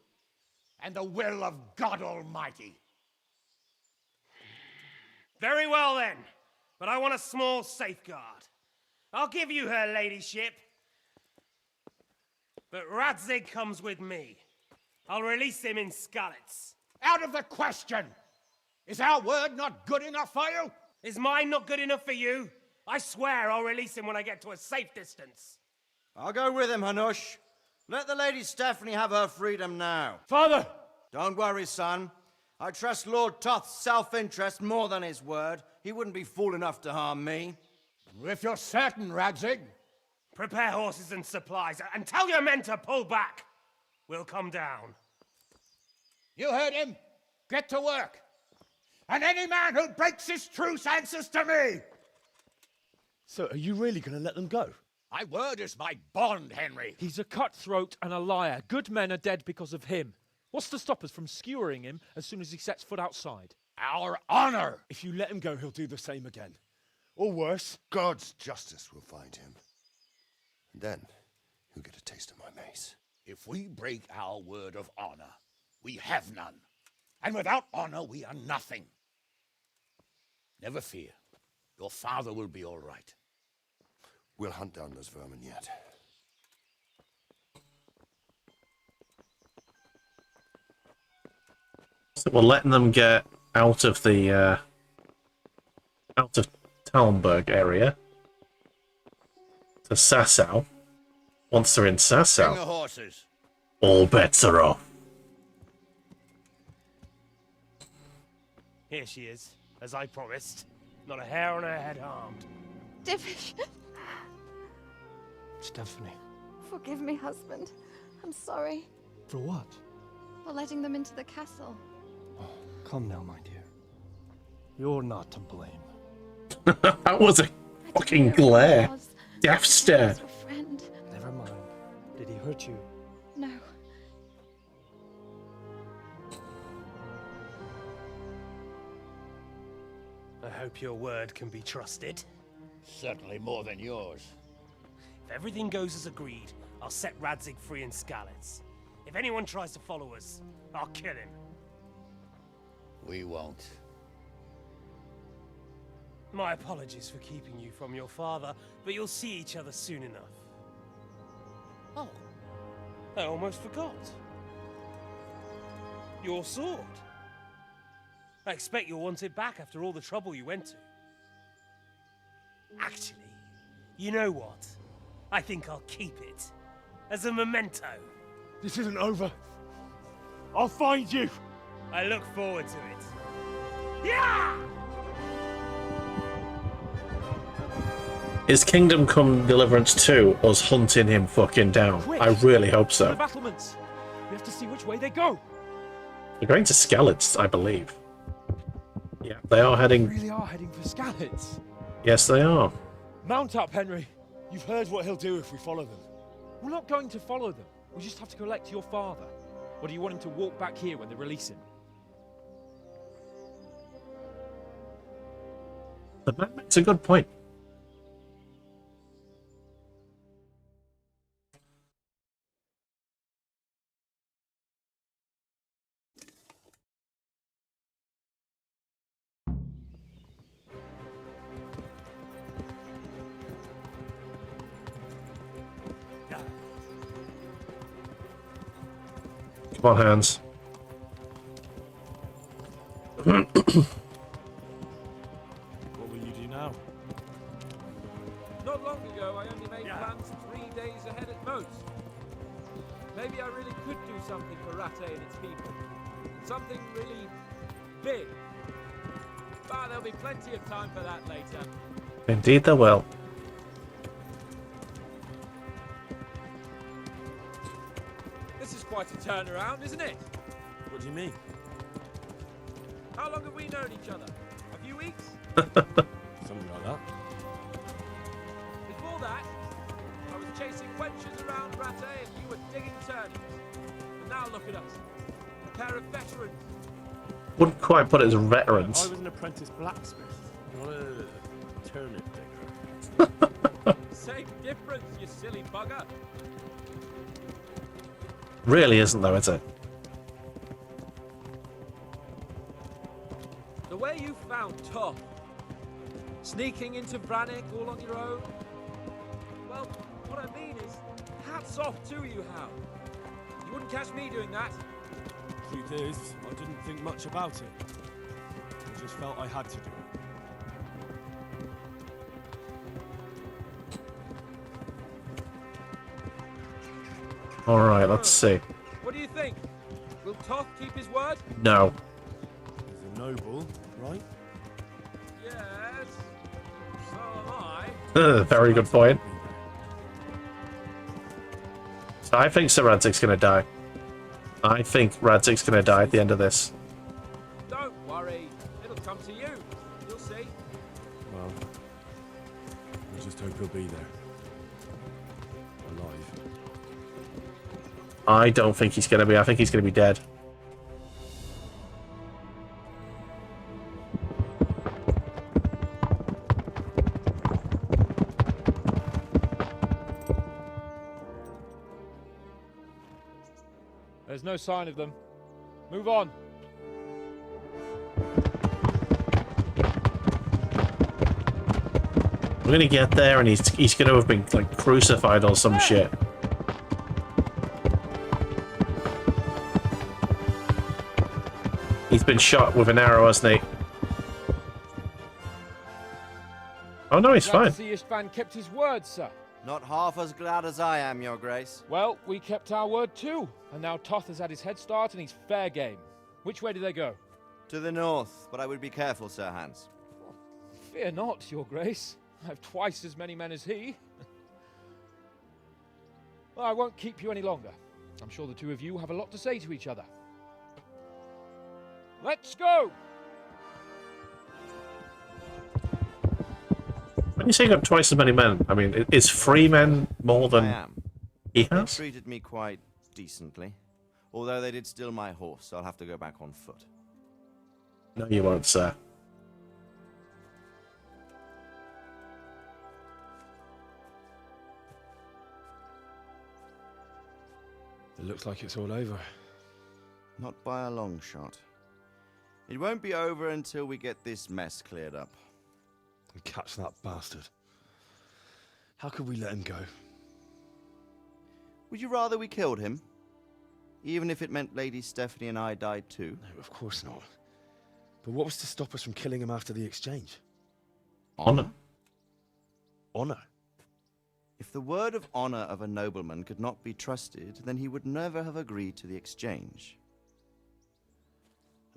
and the will of God Almighty. Very well then, but I want a small safeguard. I'll give you her ladyship, but Radzig comes with me. I'll release him in Skalitz. Out of the question! Is our word not good enough for you? Is mine not good enough for you? I swear I'll release him when I get to a safe distance. I'll go with him, Hanush. Let the Lady Stephanie have her freedom now. Father! Don't worry, son. I trust Lord Toth's self-interest more than his word. He wouldn't be fool enough to harm me. If you're certain, Radzig. Prepare horses and supplies, and tell your men to pull back. We'll come down. You heard him. Get to work. And any man who breaks this truce answers to me. So, are you really going to let them go? My word is my bond, Henry. He's a cutthroat and a liar. Good men are dead because of him. What's to stop us from skewering him as soon as he sets foot outside? Our honor! If you let him go, he'll do the same again. Or worse. God's justice will find him. And then he'll get a taste of my mace. If we break our word of honor, we have none. And without honor, we are nothing. Never fear. Your father will be all right. We'll hunt down those vermin yet. So we're letting them get out of the out of Talmberg area to Sasau. Once they're in Bring the Sasau, horses. all bets are off. Here she is, as I promised. Not a hair on her head harmed. Divish. Stephanie. Forgive me, husband. I'm sorry For what? for letting them into the castle. Come now, my dear. You're not to blame. That was a fucking glare. Death stare. Your friend. Never mind. Did he hurt you? No. I hope your word can be trusted. Certainly more than yours. If everything goes as agreed, I'll set Radzig free in Skalitz. If anyone tries to follow us, I'll kill him. We won't. My apologies for keeping you from your father, but you'll see each other soon enough. Oh, I almost forgot. Your sword. I expect you'll want it back after all the trouble you went to. Actually, you know what? I think I'll keep it. As a memento. This isn't over. I'll find you. I look forward to it. Yeah! Is Kingdom Come Deliverance 2 us hunting him fucking down? Quick! I really hope The so. battlements. We have to see which way they go. They're going to Skalitz, I believe. Yeah, they are heading... Really are heading for Skalitz. Yes, they are. Mount up, Henry. You've heard what he'll do if we follow them. We're not going to follow them. We just have to collect your father. Or do you want him to walk back here when they release him? The man makes a good point. Come on, Hans. What will you do now? Not long ago, I only made plans 3 days ahead at most. Maybe I really could do something for Rattay and its people. Something really big. But there'll be plenty of time for that later. Indeed there will. This is quite a turnaround, isn't it? What do you mean? How long have we known each other? A few weeks? Something like that. Before that, I was chasing wenches around Ratay and you were digging turnings. And now look at us. A pair of veterans. Wouldn't quite put it as I veterans. was an apprentice blacksmith, not a turnip digger. Same difference, you silly bugger. Really isn't though, is it? The way you found Toth, sneaking into Brannick all on your own. Well, what I mean is, hats off to you, Hal. You wouldn't catch me doing that. Truth is, I didn't think much about it. I just felt I had to do it. Alright, let's see. What do you think? Will Toth keep his word? No. He's a noble, right? Yes. So am I. Very good point. So I think Sir Radzig's gonna die. I think Radzig's gonna die at the end of this. Don't worry. It'll come to you. You'll see. Well, I just hope he'll be there. Alive. I don't think he's gonna be. I think he's gonna be dead. There's no sign of them. Move on. We're gonna get there, and he's gonna have been like crucified or some shit. He's been shot with an arrow, hasn't he? Oh no, he's Glad to fine. see Istvan kept his word, sir. Not half as glad as I am, Your Grace. Well, we kept our word too. And now Toth has had his head start and he's fair game. Which way do they go? To the north, but I would be careful, Sir Hans. Fear not, Your Grace. I have twice as many men as he. Well, I won't keep you any longer. I'm sure the two of you have a lot to say to each other. Let's go! When you say you got twice as many men, I mean, is 3 men more than I am. he They has? treated me quite decently. Although they did steal my horse, so I'll have to go back on foot. No, you won't, sir. It looks like it's all over. Not by a long shot. It won't be over until we get this mess cleared up. And catch that bastard. How could we let him go? Would you rather we killed him? Even if it meant Lady Stephanie and I died too? No, of course not. But what was to stop us from killing him after the exchange? Honor. Honor? If the word of honor of a nobleman could not be trusted, then he would never have agreed to the exchange.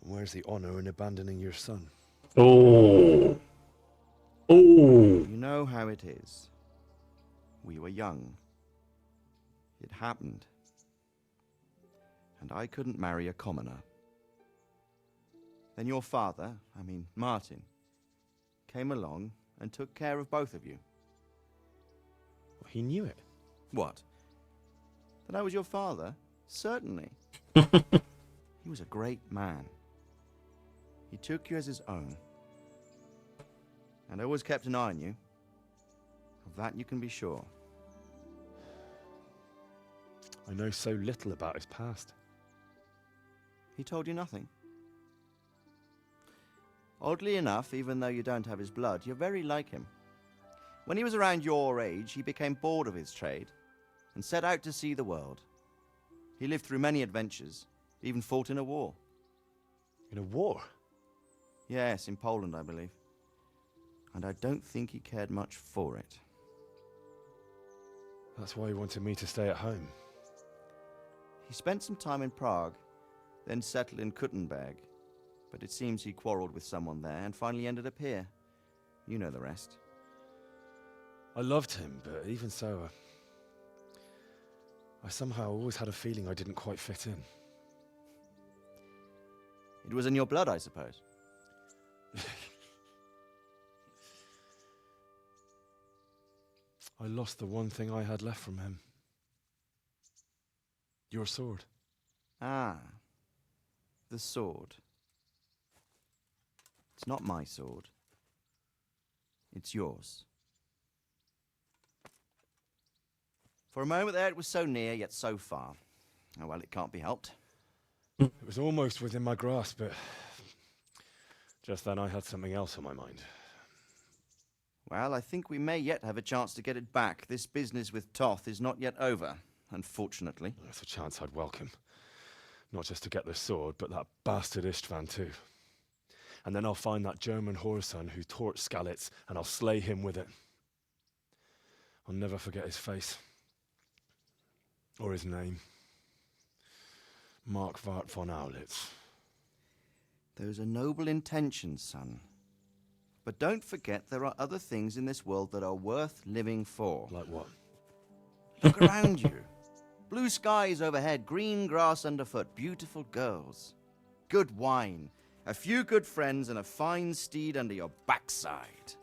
And where's the honor in abandoning your son? Oh. Oh. You know how it is. We were young. It happened. And I couldn't marry a commoner. Then your father, Martin, came along and took care of both of you. He knew it. What? That I was your father? Certainly. He was a great man. He took you as his own. And always kept an eye on you. Of that you can be sure. I know so little about his past. He told you nothing? Oddly enough, even though you don't have his blood, you're very like him. When he was around your age, he became bored of his trade and set out to see the world. He lived through many adventures, even fought in a war. In a war? Yes, in Poland, I believe. And I don't think he cared much for it. That's why he wanted me to stay at home. He spent some time in Prague, then settled in Kuttenberg. But it seems he quarreled with someone there and finally ended up here. You know the rest. I loved him, but even so, I somehow always had a feeling I didn't quite fit in. It was in your blood, I suppose. I lost the one thing I had left from him. Your sword. Ah, the sword. It's not my sword. It's yours. For a moment there, it was so near, yet so far. Oh, well, it can't be helped. It was almost within my grasp, but just then I had something else on my mind. Well, I think we may yet have a chance to get it back. This business with Toth is not yet over, unfortunately. That's a chance I'd welcome. Not just to get the sword, but that bastard Istvan too. And then I'll find that German whoreson who torched Skalitz, and I'll slay him with it. I'll never forget his face. Or his name. Mark Vart von Aulitz. Those are noble intentions, son. But don't forget there are other things in this world that are worth living for. Like what? Look around you. Blue skies overhead, green grass underfoot, beautiful girls. Good wine, a few good friends, and a fine steed under your backside.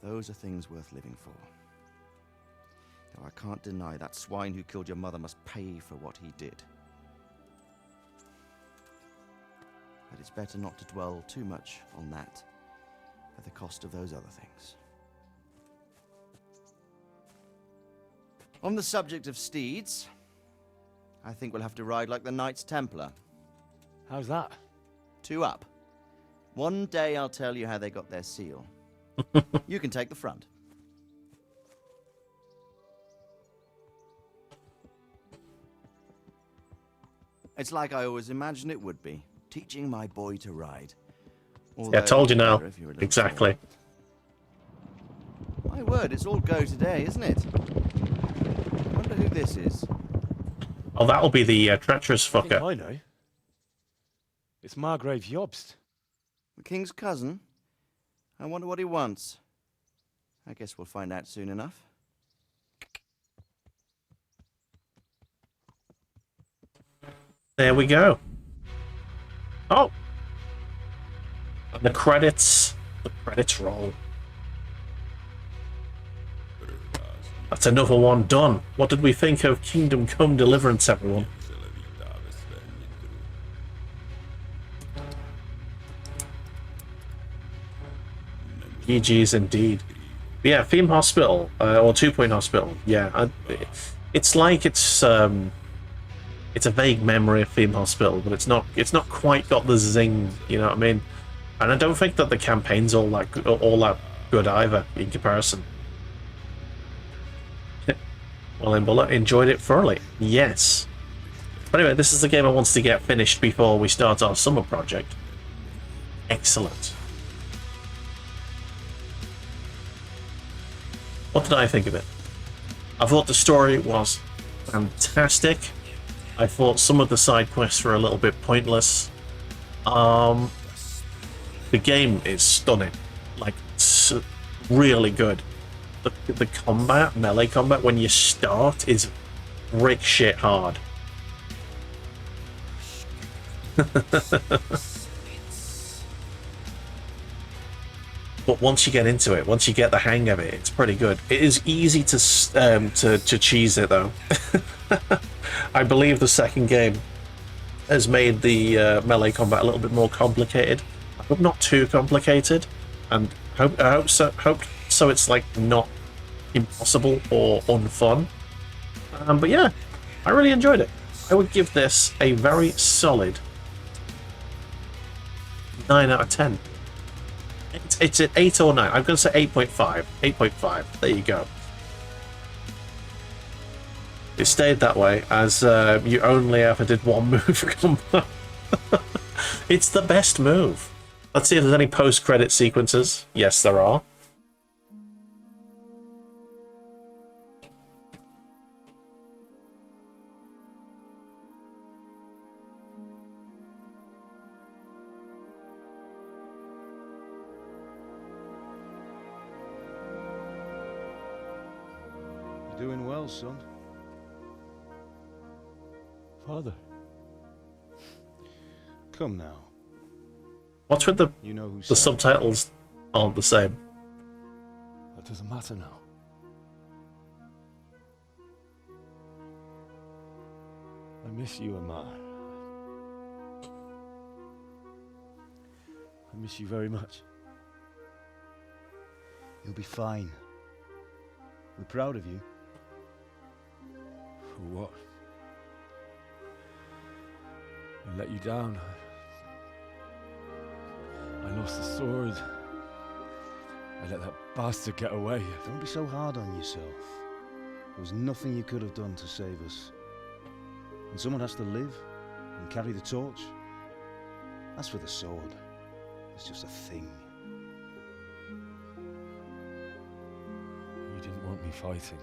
Those are things worth living for. Though I can't deny that swine who killed your mother must pay for what he did. But it's better not to dwell too much on that at the cost of those other things. On the subject of steeds, I think we'll have to ride like the Knights Templar. How's that? 2 up. One day I'll tell you how they got their seal. You can take the front. It's like I always imagined it would be, teaching my boy to ride. Yeah, I told you now. Exactly. My word, it's all go today, isn't it? I wonder who this is. Oh, that'll be the treacherous fucker. I know. It's Margrave Jobst. The king's cousin? I wonder what he wants. I guess we'll find out soon enough. There we go. Oh! And the credits roll. That's another one done. What did we think of Kingdom Come Deliverance, everyone? GG's indeed. But yeah, Theme Hospital, or 2 Point Hospital. Yeah, it's like it's a vague memory of Theme Hospital, but it's not quite got the zing. You know what I mean? And I don't think that the campaign's all that good either in comparison. Well, then, Bullet enjoyed it thoroughly. Yes. But anyway, this is the game I wanted to get finished before we start our summer project. Excellent. What did I think of it? I thought the story was fantastic. I thought some of the side quests were a little bit pointless. The game is stunning. Like, it's really good. The combat, melee combat, when you start is brick shit hard. But once you get into it, once you get the hang of it, it's pretty good. It is easy to cheese it though. I believe the second game has made the melee combat a little bit more complicated. I hope not too complicated, and I hope so it's like not impossible or unfun. But yeah, I really enjoyed it. I would give this a very solid 9 out of 10. It's an 8 or 9. I'm going to say 8.5. 8.5. There you go. It stayed that way as you only ever did one move combo. It's the best move. Let's see if there's any post-credit sequences. Yes, there are. You're doing well, son. Father. Come now. What's with the You know who subtitles aren't the same? doesn't matter now. I miss you, Amar. I miss you very much. You'll be fine. We're proud of you. For what? I let you down. I lost the sword. I let that bastard get away. Don't be so hard on yourself. There was nothing you could have done to save us. And someone has to live and carry the torch. As for the sword, it's just a thing. You didn't want me fighting.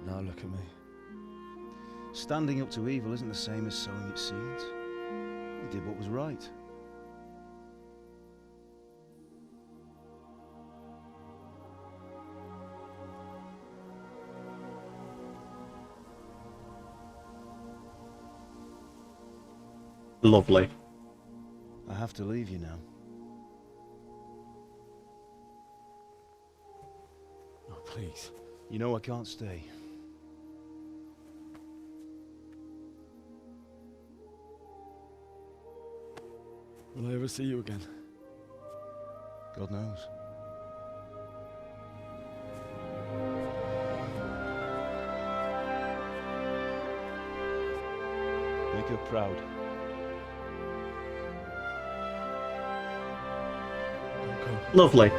Now look at me. Standing up to evil isn't the same as sowing its seeds. You did what was right. Lovely. I have to leave you now. Oh, please. You know I can't stay. Will I ever see you again? God knows. Make her proud. Lovely.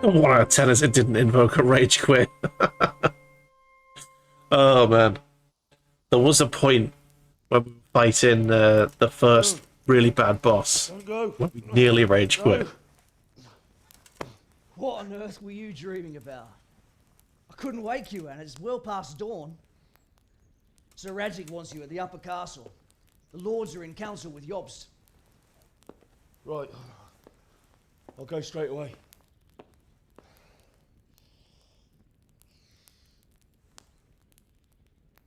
1 out of 10 as it didn't invoke a rage quit. Oh man. There was a point when we were fighting the first really bad boss when we nearly rage quit. What on earth were you dreaming about? I couldn't wake you, and it's well past dawn. Sir Radzik wants you at the upper castle. The lords are in council with Jobst. Right. I'll go straight away.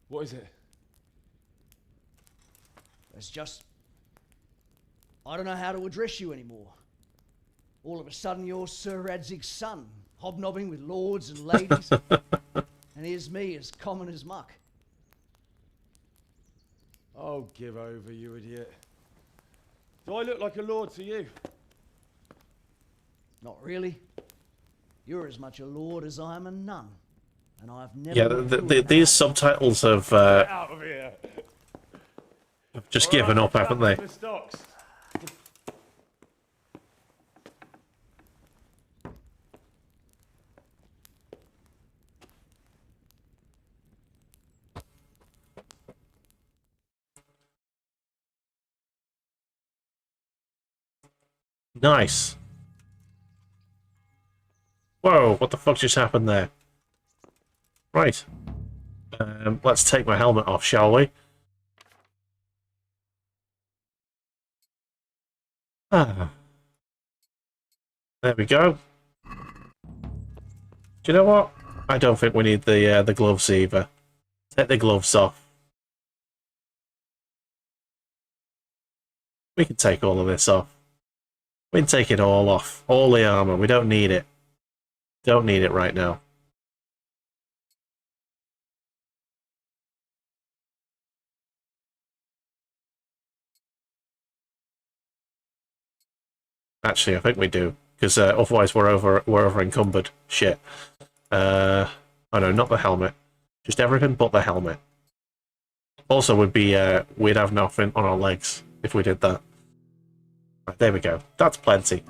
What is it? It's just... I don't know how to address you anymore. All of a sudden you're Sir Radzig's son, hobnobbing with lords and ladies. And here's me as common as muck. Oh, give over, you idiot. Do I look like a lord to you? Not really. You're as much a lord as I am a nun. And I've never... Yeah, these subtitles have Out of here. just given up, haven't they? The stocks. Nice. Whoa, what the fuck just happened there? Right. Let's take my helmet off, shall we? Ah. There we go. Do you know what? I don't think we need the gloves either. Take the gloves off. We can take all of this off. We can take it all off. All the armor. We don't need it. Don't need it right now. Actually, I think we do, because otherwise we're over encumbered. Shit. Oh no, not the helmet. Just everything but the helmet. Also, we'd have nothing on our legs if we did that. Right, there we go. That's plenty.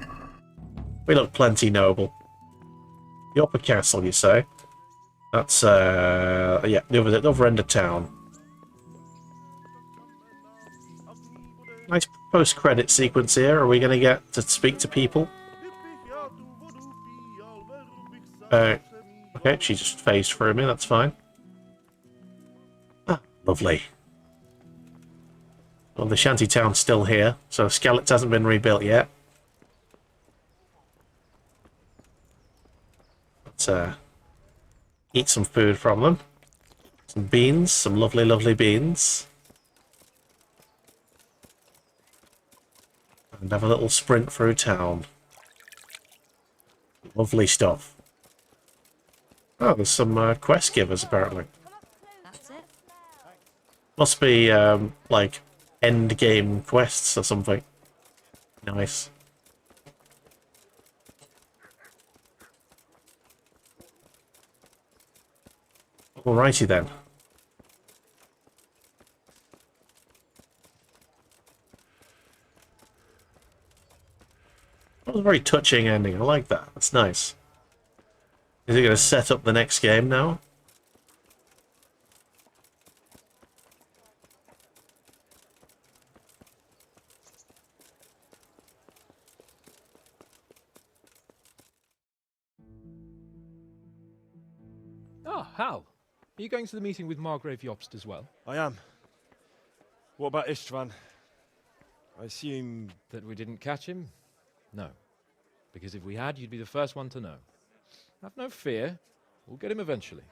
We look plenty noble. The upper castle, you say? That's yeah, the other end of town. Nice post-credit sequence here. Are we going to get to speak to people? Okay, she just phased through me. That's fine. Ah, lovely. Well, the shanty town's still here, so Skeleton hasn't been rebuilt yet. Let's eat some food from them. Some beans, some lovely, lovely beans. And have a little sprint through town. Lovely stuff. Oh, there's some quest givers, apparently. That's it. Must be, like, end game quests or something. Nice. Alrighty then. That was a very touching ending. I like that. That's nice. Is it going to set up the next game now? Ah, Hal. Are you going to the meeting with Margrave Jobst as well? I am. What about Istvan? I assume... That we didn't catch him? No. Because if we had, you'd be the first one to know. Have no fear. We'll get him eventually.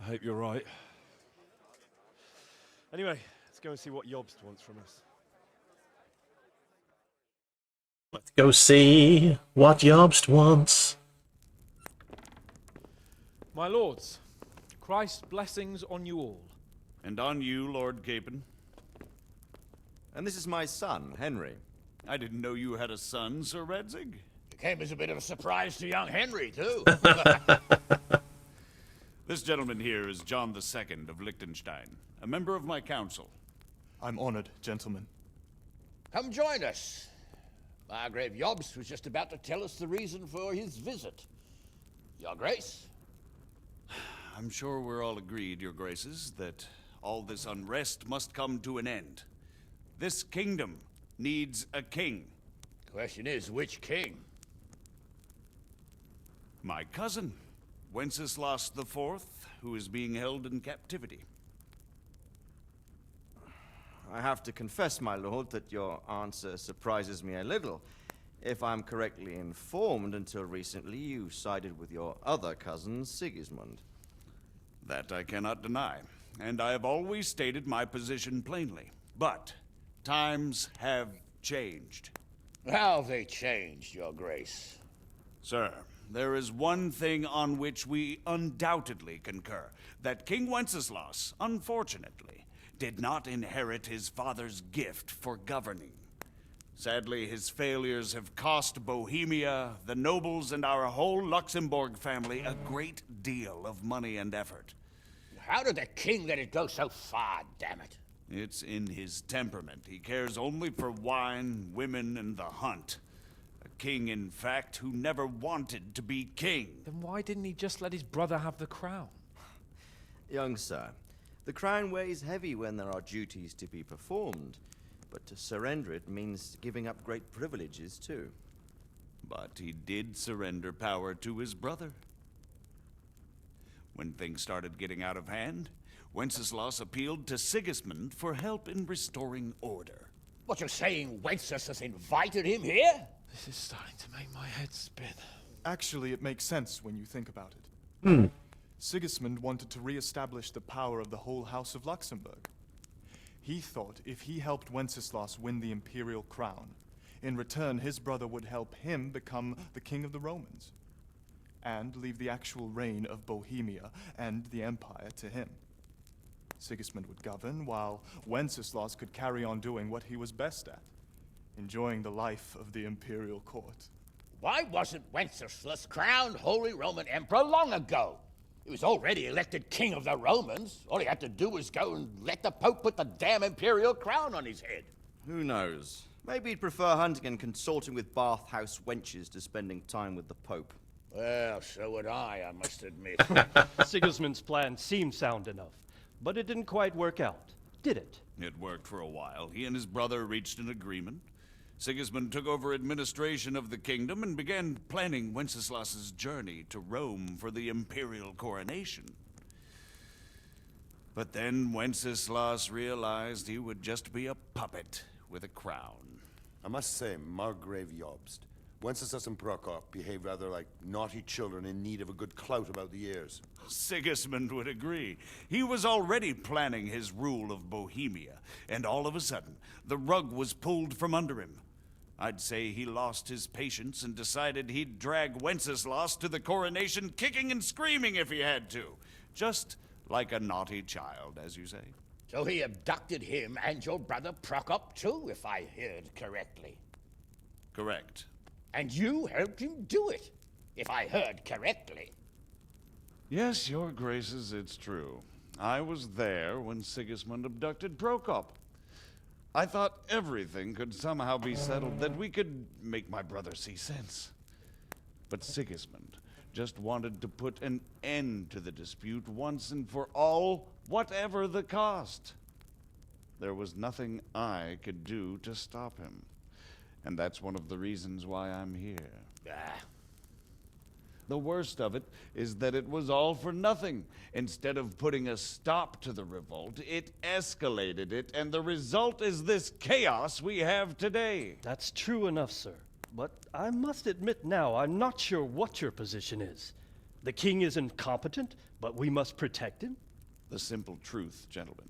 I hope you're right. Anyway, let's go and see what Jobst wants from us. Let's go see what Jobst wants. My lords, Christ's blessings on you all. And on you, Lord Capon. And this is my son, Henry. I didn't know you had a son, Sir Redzig. It came as a bit of a surprise to young Henry, too. This gentleman here is John II of Liechtenstein, a member of my council. I'm honored, gentlemen. Come join us. Margrave Jobst was just about to tell us the reason for his visit. Your Grace? I'm sure we're all agreed, Your Graces, that all this unrest must come to an end. This kingdom needs a king. Question is, which king? My cousin, Wenceslas IV, who is being held in captivity. I have to confess, my lord, that your answer surprises me a little. If I'm correctly informed, until recently you sided with your other cousin, Sigismund. That I cannot deny, and I have always stated my position plainly. But times have changed. How have they changed, Your Grace? Sir, there is one thing on which we undoubtedly concur. That King Wenceslas, unfortunately, did not inherit his father's gift for governing. Sadly, his failures have cost Bohemia, the nobles, and our whole Luxembourg family a great deal of money and effort. How did the king let it go so far, damn it? It's in his temperament. He cares only for wine, women, and the hunt. A king, in fact, who never wanted to be king. Then why didn't he just let his brother have the crown? Young sir, the crown weighs heavy when there are duties to be performed, but to surrender it means giving up great privileges too. But he did surrender power to his brother. When things started getting out of hand, Wenceslas appealed to Sigismund for help in restoring order. What, you're saying Wenceslas invited him here? This is starting to make my head spin. Actually, it makes sense when you think about it. Sigismund wanted to re-establish the power of the whole House of Luxembourg. He thought if he helped Wenceslas win the imperial crown, in return his brother would help him become the king of the Romans, and leave the actual reign of Bohemia and the empire to him. Sigismund would govern, while Wenceslas could carry on doing what he was best at, enjoying the life of the imperial court. Why wasn't Wenceslas crowned Holy Roman Emperor long ago? He was already elected king of the Romans. All he had to do was go and let the Pope put the damn imperial crown on his head. Who knows? Maybe he'd prefer hunting and consorting with bathhouse wenches to spending time with the Pope. Well, so would I must admit. Sigismund's plan seemed sound enough, but it didn't quite work out, did it? It worked for a while. He and his brother reached an agreement. Sigismund took over administration of the kingdom and began planning Wenceslas's journey to Rome for the imperial coronation. But then Wenceslas realized he would just be a puppet with a crown. I must say, Margrave Jobst, Wenceslas and Prokop behave rather like naughty children in need of a good clout about the ears. Sigismund would agree. He was already planning his rule of Bohemia, and all of a sudden, the rug was pulled from under him. I'd say he lost his patience and decided he'd drag Wenceslas to the coronation kicking and screaming if he had to. Just like a naughty child, as you say. So he abducted him and your brother Prokop too, if I heard correctly. Correct. And you helped him do it, if I heard correctly. Yes, your graces, it's true. I was there when Sigismund abducted Prokop. I thought everything could somehow be settled, that we could make my brother see sense. But Sigismund just wanted to put an end to the dispute once and for all, whatever the cost. There was nothing I could do to stop him. And that's one of the reasons why I'm here. The worst of it is that it was all for nothing. Instead of putting a stop to the revolt, it escalated it, and the result is this chaos we have today. That's true enough, sir. But I must admit now, I'm not sure what your position is. The king is incompetent, but we must protect him? The simple truth, gentlemen,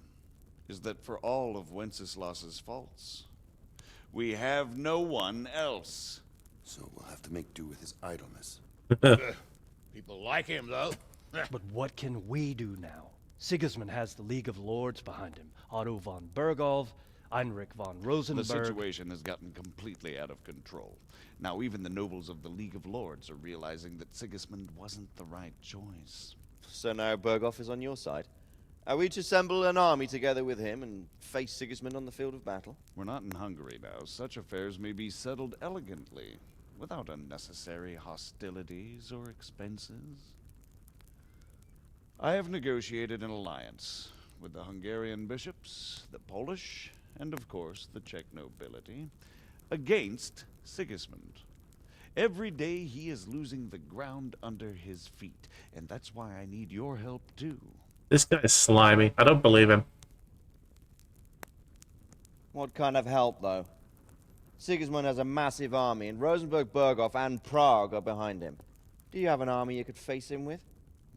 is that for all of Wenceslas's faults, we have no one else. So we'll have to make do with his idleness. People like him, though. But what can we do now? Sigismund has the League of Lords behind him. Otto von Bergholf, Heinrich von Rosenberg. The situation has gotten completely out of control. Now even the nobles of the League of Lords are realizing that Sigismund wasn't the right choice. So now Berghof is on your side. Are we to assemble an army together with him and face Sigismund on the field of battle? We're not in Hungary now. Such affairs may be settled elegantly, without unnecessary hostilities or expenses. I have negotiated an alliance with the Hungarian bishops, the Polish, and of course the Czech nobility, against Sigismund. Every day he is losing the ground under his feet, and that's why I need your help too. This guy's slimy. I don't believe him. What kind of help, though? Sigismund has a massive army, and Rosenberg, Berghof, and Prague are behind him. Do you have an army you could face him with?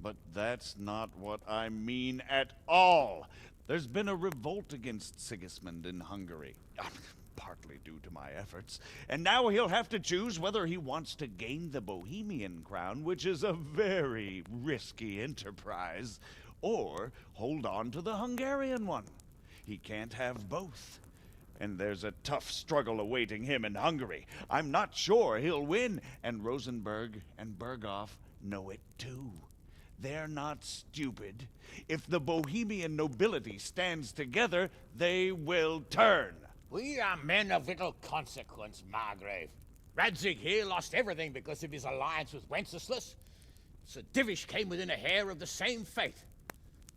But that's not what I mean at all. There's been a revolt against Sigismund in Hungary, partly due to my efforts, and now he'll have to choose whether he wants to gain the Bohemian crown, which is a very risky enterprise, or hold on to the Hungarian one. He can't have both. And there's a tough struggle awaiting him in Hungary. I'm not sure he'll win, and Rosenberg and Berghof know it too. They're not stupid. If the Bohemian nobility stands together, they will turn. We are men of little consequence, Margrave. Radzig here lost everything because of his alliance with Wenceslas. Sir Divish came within a hair of the same fate.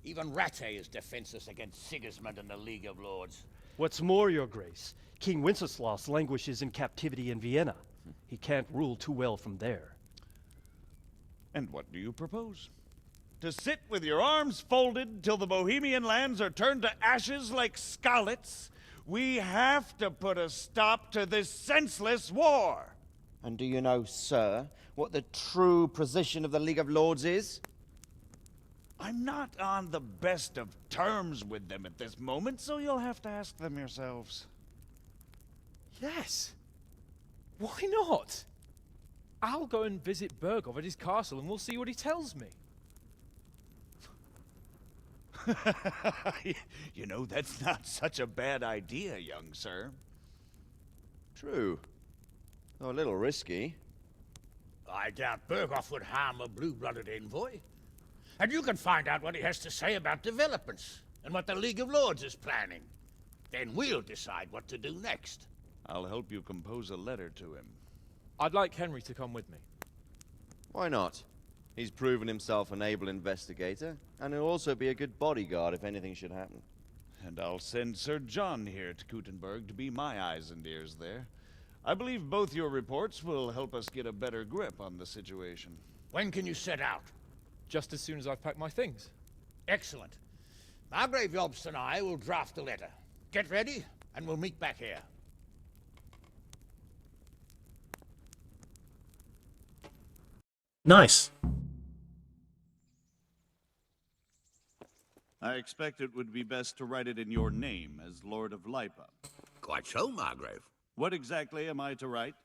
Even Rattay is defenseless against Sigismund and the League of Lords. What's more, your grace, King Wenceslas languishes in captivity in Vienna. He can't rule too well from there. And what do you propose? To sit with your arms folded till the Bohemian lands are turned to ashes like scarlets? We have to put a stop to this senseless war. And do you know, sir, what the true position of the League of Lords is? I'm not on the best of terms with them at this moment, so you'll have to ask them yourselves. Yes. Why not? I'll go and visit Berghof at his castle and we'll see what he tells me. You know, that's not such a bad idea, young sir. True. Though a little risky. I doubt Berghof would harm a blue-blooded envoy. And you can find out what he has to say about developments and what the League of Lords is planning. Then we'll decide what to do next. I'll help you compose a letter to him. I'd like Henry to come with me. Why not? He's proven himself an able investigator, and he'll also be a good bodyguard if anything should happen. And I'll send Sir John here to Kuttenberg to be my eyes and ears there. I believe both your reports will help us get a better grip on the situation. When can you set out? Just as soon as I've packed my things. Excellent. Margrave Jobst and I will draft a letter. Get ready, and we'll meet back here. Nice. I expect it would be best to write it in your name as Lord of Lipa. Quite so, Margrave. What exactly am I to write?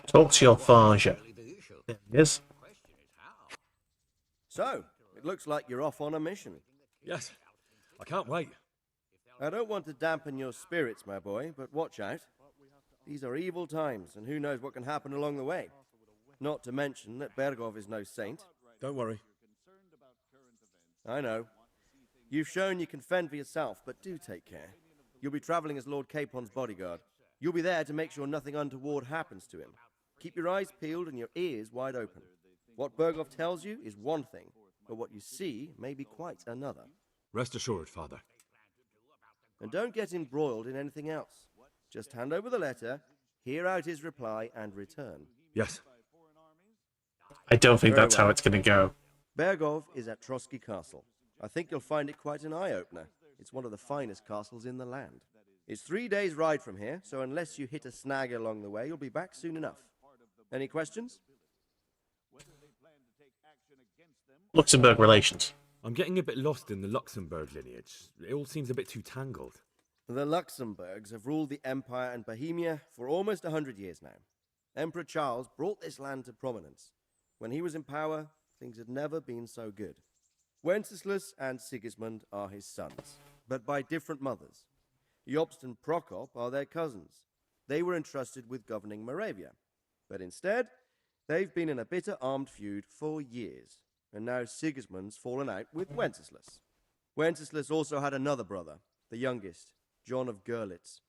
Talk to your father. There he is. So, it looks like you're off on a mission. Yes, I can't wait. I don't want to dampen your spirits, my boy, but watch out. These are evil times, and who knows what can happen along the way. Not to mention that Bergov is no saint. Don't worry. I know. You've shown you can fend for yourself, but do take care. You'll be traveling as Lord Capon's bodyguard. You'll be there to make sure nothing untoward happens to him. Keep your eyes peeled and your ears wide open. What Bergov tells you is one thing, but what you see may be quite another. Rest assured, Father. And don't get embroiled in anything else. Just hand over the letter, hear out his reply, and return. Yes. I don't think Very that's well. how it's going to go. Bergov is at Trotsky Castle. I think you'll find it quite an eye-opener. It's one of the finest castles in the land. It's 3 days' ride from here, so unless you hit a snag along the way, you'll be back soon enough. Any questions? Luxembourg relations. I'm getting a bit lost in the Luxembourg lineage. It all seems a bit too tangled. The Luxembourgs have ruled the Empire and Bohemia for almost 100 years now. Emperor Charles brought this land to prominence. When he was in power, things had never been so good. Wenceslas and Sigismund are his sons, but by different mothers. Jobst and Prokop are their cousins. They were entrusted with governing Moravia. But instead, they've been in a bitter armed feud for years, and now Sigismund's fallen out with Wenceslas. Wenceslas also had another brother, the youngest, John of Görlitz,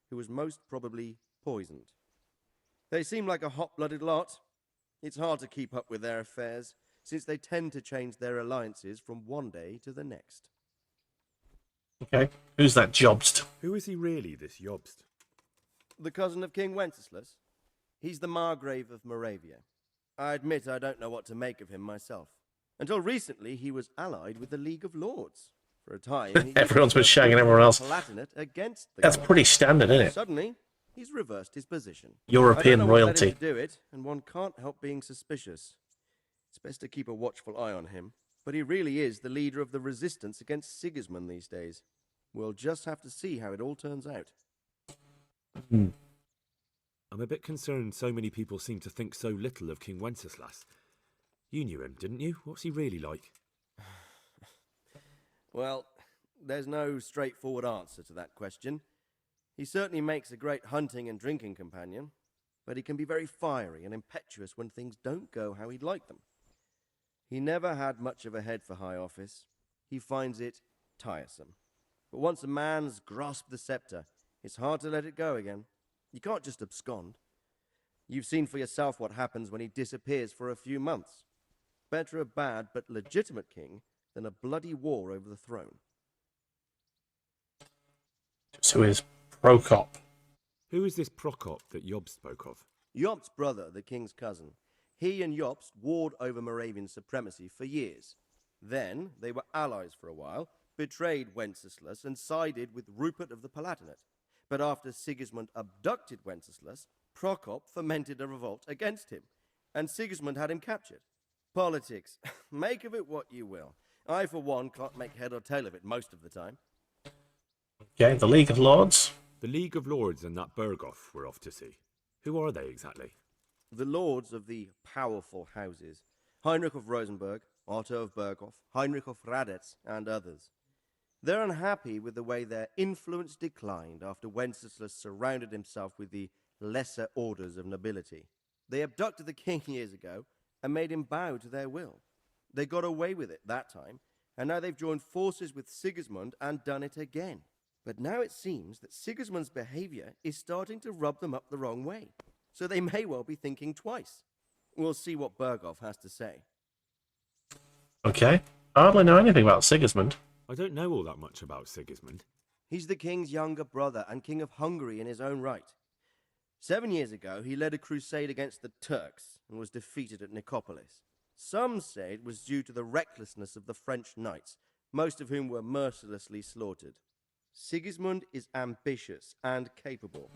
who was most probably poisoned. They seem like a hot-blooded lot. It's hard to keep up with their affairs, since they tend to change their alliances from one day to the next. Okay, who's that Jobst? Who is he really, this Jobst? The cousin of King Wenceslas. He's the Margrave of Moravia. I admit I don't know what to make of him myself. Until recently, he was allied with the League of Lords. For a time, he Everyone's been shagging everyone else. Palatinate against the That's gods. pretty standard, isn't it? Suddenly, he's reversed his position. European I don't know what led royalty. him to do it, and one can't help being suspicious. It's best to keep a watchful eye on him, but he really is the leader of the resistance against Sigismund these days. We'll just have to see how it all turns out. I'm a bit concerned so many people seem to think so little of King Wenceslas. You knew him, didn't you? What's he really like? Well, there's no straightforward answer to that question. He certainly makes a great hunting and drinking companion, but he can be very fiery and impetuous when things don't go how he'd like them. He never had much of a head for high office. He finds it tiresome. But once a man's grasped the scepter, it's hard to let it go again. You can't just abscond. You've seen for yourself what happens when he disappears for a few months. Better a bad but legitimate king than a bloody war over the throne. So is Prokop. Who is this Prokop that Job spoke of? Jobst's brother, the king's cousin. He and Jobst warred over Moravian supremacy for years. Then they were allies for a while, betrayed Wenceslas and sided with Rupert of the Palatinate. But after Sigismund abducted Wenceslas, Prokop fomented a revolt against him, and Sigismund had him captured. Politics. Make of it what you will. I, for one, can't make head or tail of it most of the time. Okay, the League of Lords. The League of Lords and that Berghoff we're off to see. Who are they exactly? The lords of the powerful houses. Heinrich of Rosenberg, Otto of Berghoff, Heinrich of Radetz, and others. They're unhappy with the way their influence declined after Wenceslas surrounded himself with the lesser orders of nobility. They abducted the king years ago and made him bow to their will. They got away with it that time, and now they've joined forces with Sigismund and done it again. But now it seems that Sigismund's behavior is starting to rub them up the wrong way, so they may well be thinking twice. We'll see what Berghoff has to say. Okay. I hardly know anything about Sigismund. I don't know all that much about Sigismund. He's the king's younger brother and king of Hungary in his own right. 7 years ago, he led a crusade against the Turks and was defeated at Nicopolis. Some say it was due to the recklessness of the French knights, most of whom were mercilessly slaughtered. Sigismund is ambitious and capable.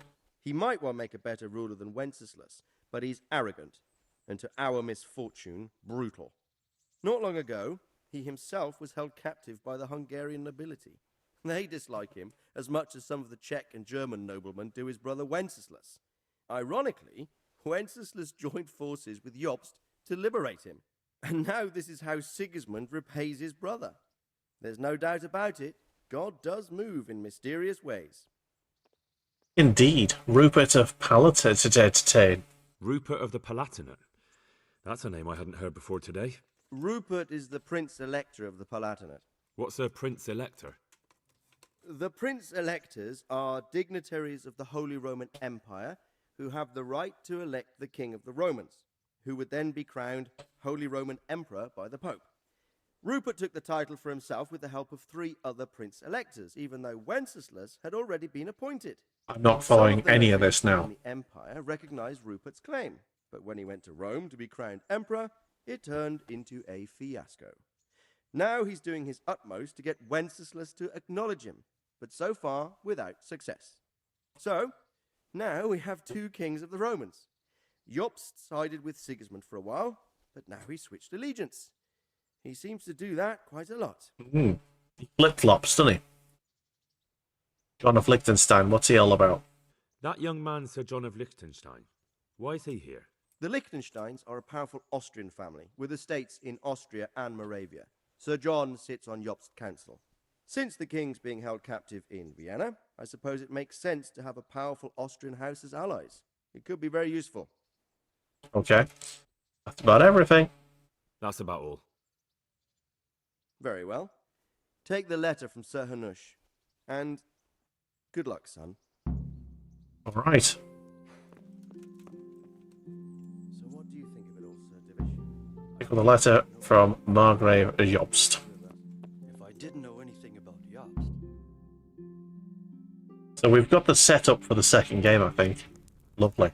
He might well make a better ruler than Wenceslas, but he's arrogant, and to our misfortune, brutal. Not long ago, he himself was held captive by the Hungarian nobility. They dislike him as much as some of the Czech and German noblemen do his brother Wenceslas. Ironically, Wenceslas joined forces with Jobst to liberate him. And now this is how Sigismund repays his brother. There's no doubt about it, God does move in mysterious ways. Indeed, Rupert of Palatinate. Rupert of the Palatinate? That's a name I hadn't heard before today. Rupert is the Prince Elector of the Palatinate. What's a Prince Elector? The Prince Electors are dignitaries of the Holy Roman Empire who have the right to elect the King of the Romans, who would then be crowned Holy Roman Emperor by the Pope. Rupert took the title for himself with the help of 3 other Prince Electors, even though Wenceslas had already been appointed. I'm not following any of this now. The Empire recognized Rupert's claim, but when he went to Rome to be crowned Emperor, it turned into a fiasco. Now he's doing his utmost to get Wenceslas to acknowledge him, but so far without success. So, now we have 2 kings of the Romans. Jobst sided with Sigismund for a while, but now he switched allegiance. He seems to do that quite a lot. He flip-flops, doesn't he? John of Liechtenstein, what's he all about? That young man, Sir John of Liechtenstein. Why is he here? The Liechtensteins are a powerful Austrian family with estates in Austria and Moravia. Sir John sits on Jobst's council. Since the king's being held captive in Vienna, I suppose it makes sense to have a powerful Austrian house as allies. It could be very useful. Okay. That's about everything. That's about all. Very well. Take the letter from Sir Hanush. And good luck, son. All right. So what do you think of it all, Sir Divish? Pick up the letter from Margrave Jobst. If I didn't know anything about Jobst. So we've got the setup for the second game, I think. Lovely.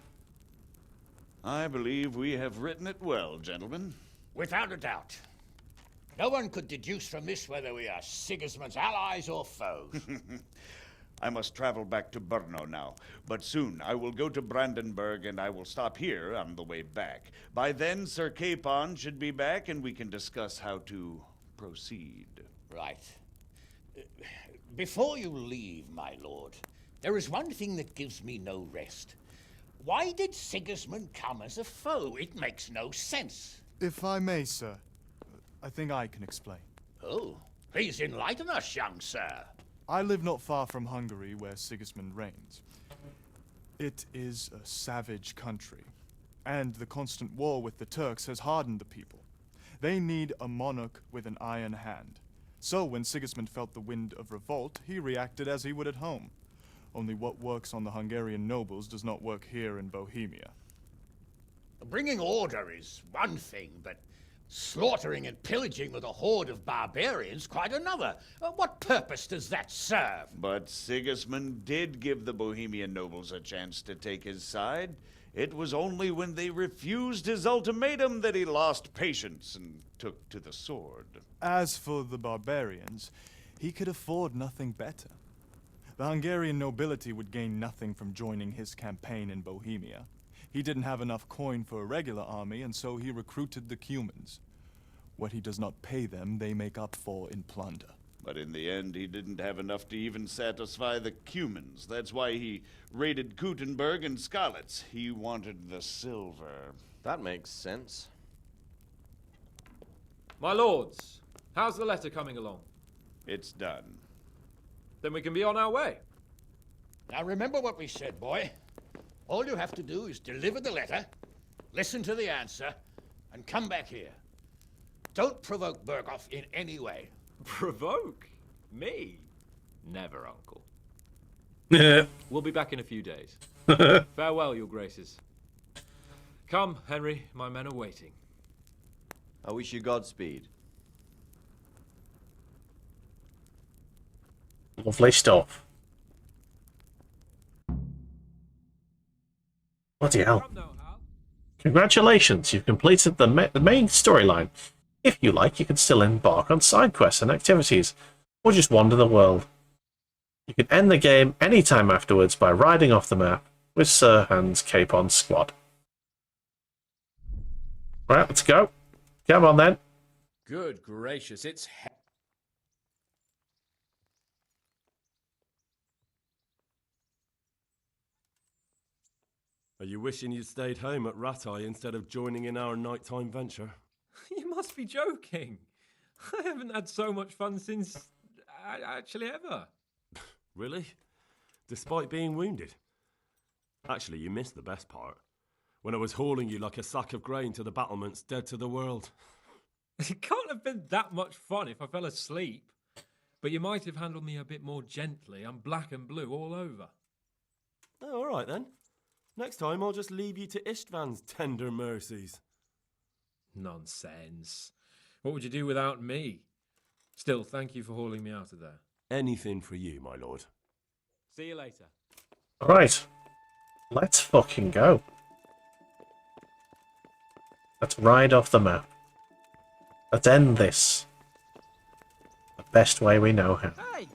I believe we have written it well, gentlemen. Without a doubt. No one could deduce from this whether we are Sigismund's allies or foes. I must travel back to Brno now, but soon I will go to Brandenburg and I will stop here on the way back. By then, Sir Capon should be back and we can discuss how to proceed. Right. Before you leave, my lord, there is one thing that gives me no rest. Why did Sigismund come as a foe? It makes no sense. If I may, sir, I think I can explain. Oh, please enlighten us, young sir. I live not far from Hungary, where Sigismund reigns. It is a savage country, and the constant war with the Turks has hardened the people. They need a monarch with an iron hand. So when Sigismund felt the wind of revolt, he reacted as he would at home. Only what works on the Hungarian nobles does not work here in Bohemia. Bringing order is one thing, but slaughtering and pillaging with a horde of barbarians quite another. What purpose does that serve? But Sigismund did give the Bohemian nobles a chance to take his side. It was only when they refused his ultimatum that he lost patience and took to the sword. As for the barbarians, he could afford nothing better. The Hungarian nobility would gain nothing from joining his campaign in Bohemia. He didn't have enough coin for a regular army, and so he recruited the Cumans. What he does not pay them, they make up for in plunder. But in the end, he didn't have enough to even satisfy the Cumans. That's why he raided Gutenberg and Skalitz. He wanted the silver. That makes sense. My lords, how's the letter coming along? It's done. Then we can be on our way. Now remember what we said, boy. All you have to do is deliver the letter, listen to the answer, and come back here. Don't provoke Berghoff in any way. Provoke? Me? Never, Uncle. We'll be back in a few days. Farewell, your graces. Come, Henry, my men are waiting. I wish you Godspeed. Lovely stuff. Bloody hell. Congratulations, you've completed the main storyline. If you like, you can still embark on side quests and activities, or just wander the world. You can end the game anytime afterwards by riding off the map with Sir Hans Capon's squad. Right, let's go. Come on then. Good gracious, it's Are you wishing you'd stayed home at Rattay instead of joining in our nighttime venture? You must be joking. I haven't had so much fun since... actually ever. Really? Despite being wounded? Actually, you missed the best part. When I was hauling you like a sack of grain to the battlements, dead to the world. It can't have been that much fun if I fell asleep. But you might have handled me a bit more gently. I'm black and blue all over. Oh, all right then. Next time I'll just leave you to Istvan's tender mercies. Nonsense. What would you do without me? Still, thank you for hauling me out of there. Anything for you, my lord. See you later. Alright. Let's fucking go. Let's ride off the map. Let's end this. The best way we know how. Hey!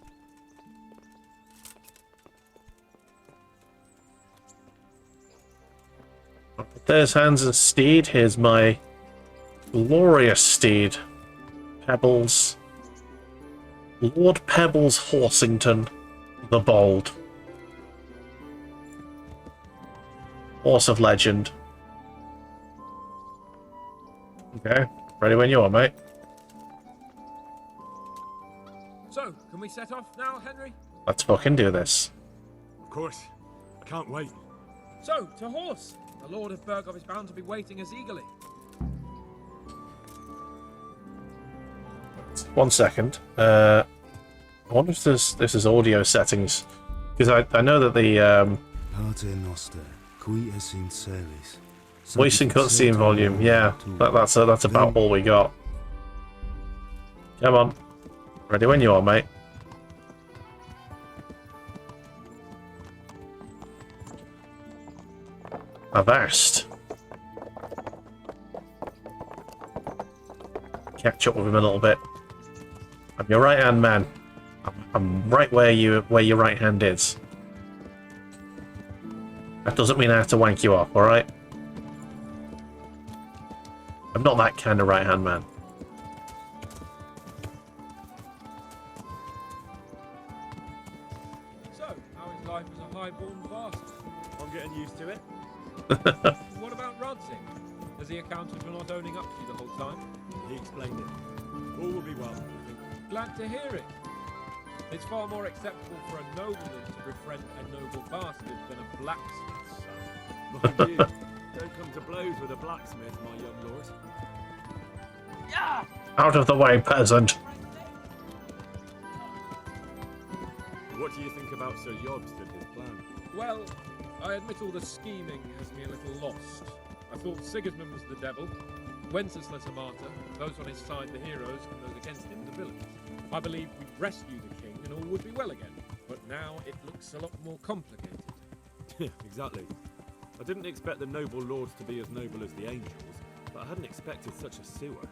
There's Hans' steed. Here's my glorious steed. Pebbles. Lord Pebbles Horsington the Bold. Horse of legend. Okay, ready when you are, mate. So, can we set off now, Henry? Let's fucking do this. Of course. I can't wait. So, to horse! The Lord of Bergov is bound to be waiting us eagerly. 1 second. I wonder if this is audio settings. Because I know that the voice and cutscene volume, yeah, that's about all we got. Come on. Ready when you are, mate. Avast. Catch up with him a little bit. I'm your right hand man. I'm right where your right hand is. That doesn't mean I have to wank you off, alright? I'm not that kind of right hand man. So, how is life as a highborn bastard? I'm getting used to it. What about Rodsing? Has he accounted for not owning up to you the whole time? He explained it. All will be well. Glad to hear it. It's far more acceptable for a nobleman to befriend a noble bastard than a blacksmith's son. Mind you, don't come to blows with a blacksmith, my young lord. Yeah! Out of the way, peasant. What do you think about Sir Jobst and his plan? Well, I admit all the scheming has me a little lost. I thought Sigismund was the devil, Wenceslas a martyr, those on his side the heroes, and those against him the villains. I believed we'd rescue the king and all would be well again, but now it looks a lot more complicated. Yeah, exactly. I didn't expect the noble lords to be as noble as the angels, but I hadn't expected such a sewer.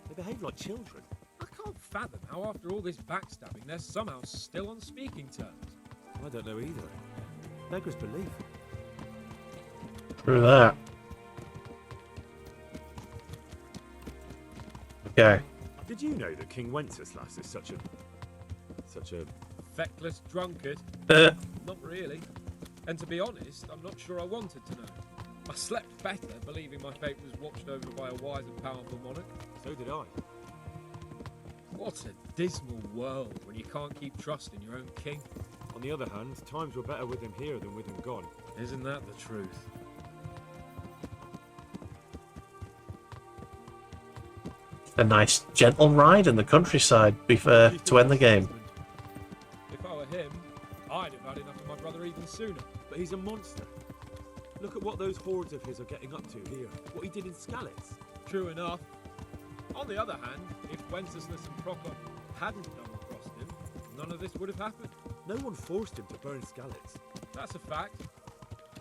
They behave like children. I can't fathom how after all this backstabbing they're somehow still on speaking terms. I don't know either. Beggars belief. Through that. Okay. Did you know that King Wenceslas is such a Feckless drunkard? Not really. And to be honest, I'm not sure I wanted to know. I slept better believing my fate was watched over by a wise and powerful monarch. So did I. What a dismal world when you can't keep trust in your own king. On the other hand, times were better with him here than with him gone. Isn't that the truth? A nice gentle ride in the countryside before to end the game. If I were him, I'd have had enough of my brother even sooner. But he's a monster. Look at what those hordes of his are getting up to here. What he did in Skalitz. True enough. On the other hand, if Wenceslas and Prokop hadn't double-crossed him, none of this would have happened. No one forced him to burn Skalitz. That's a fact.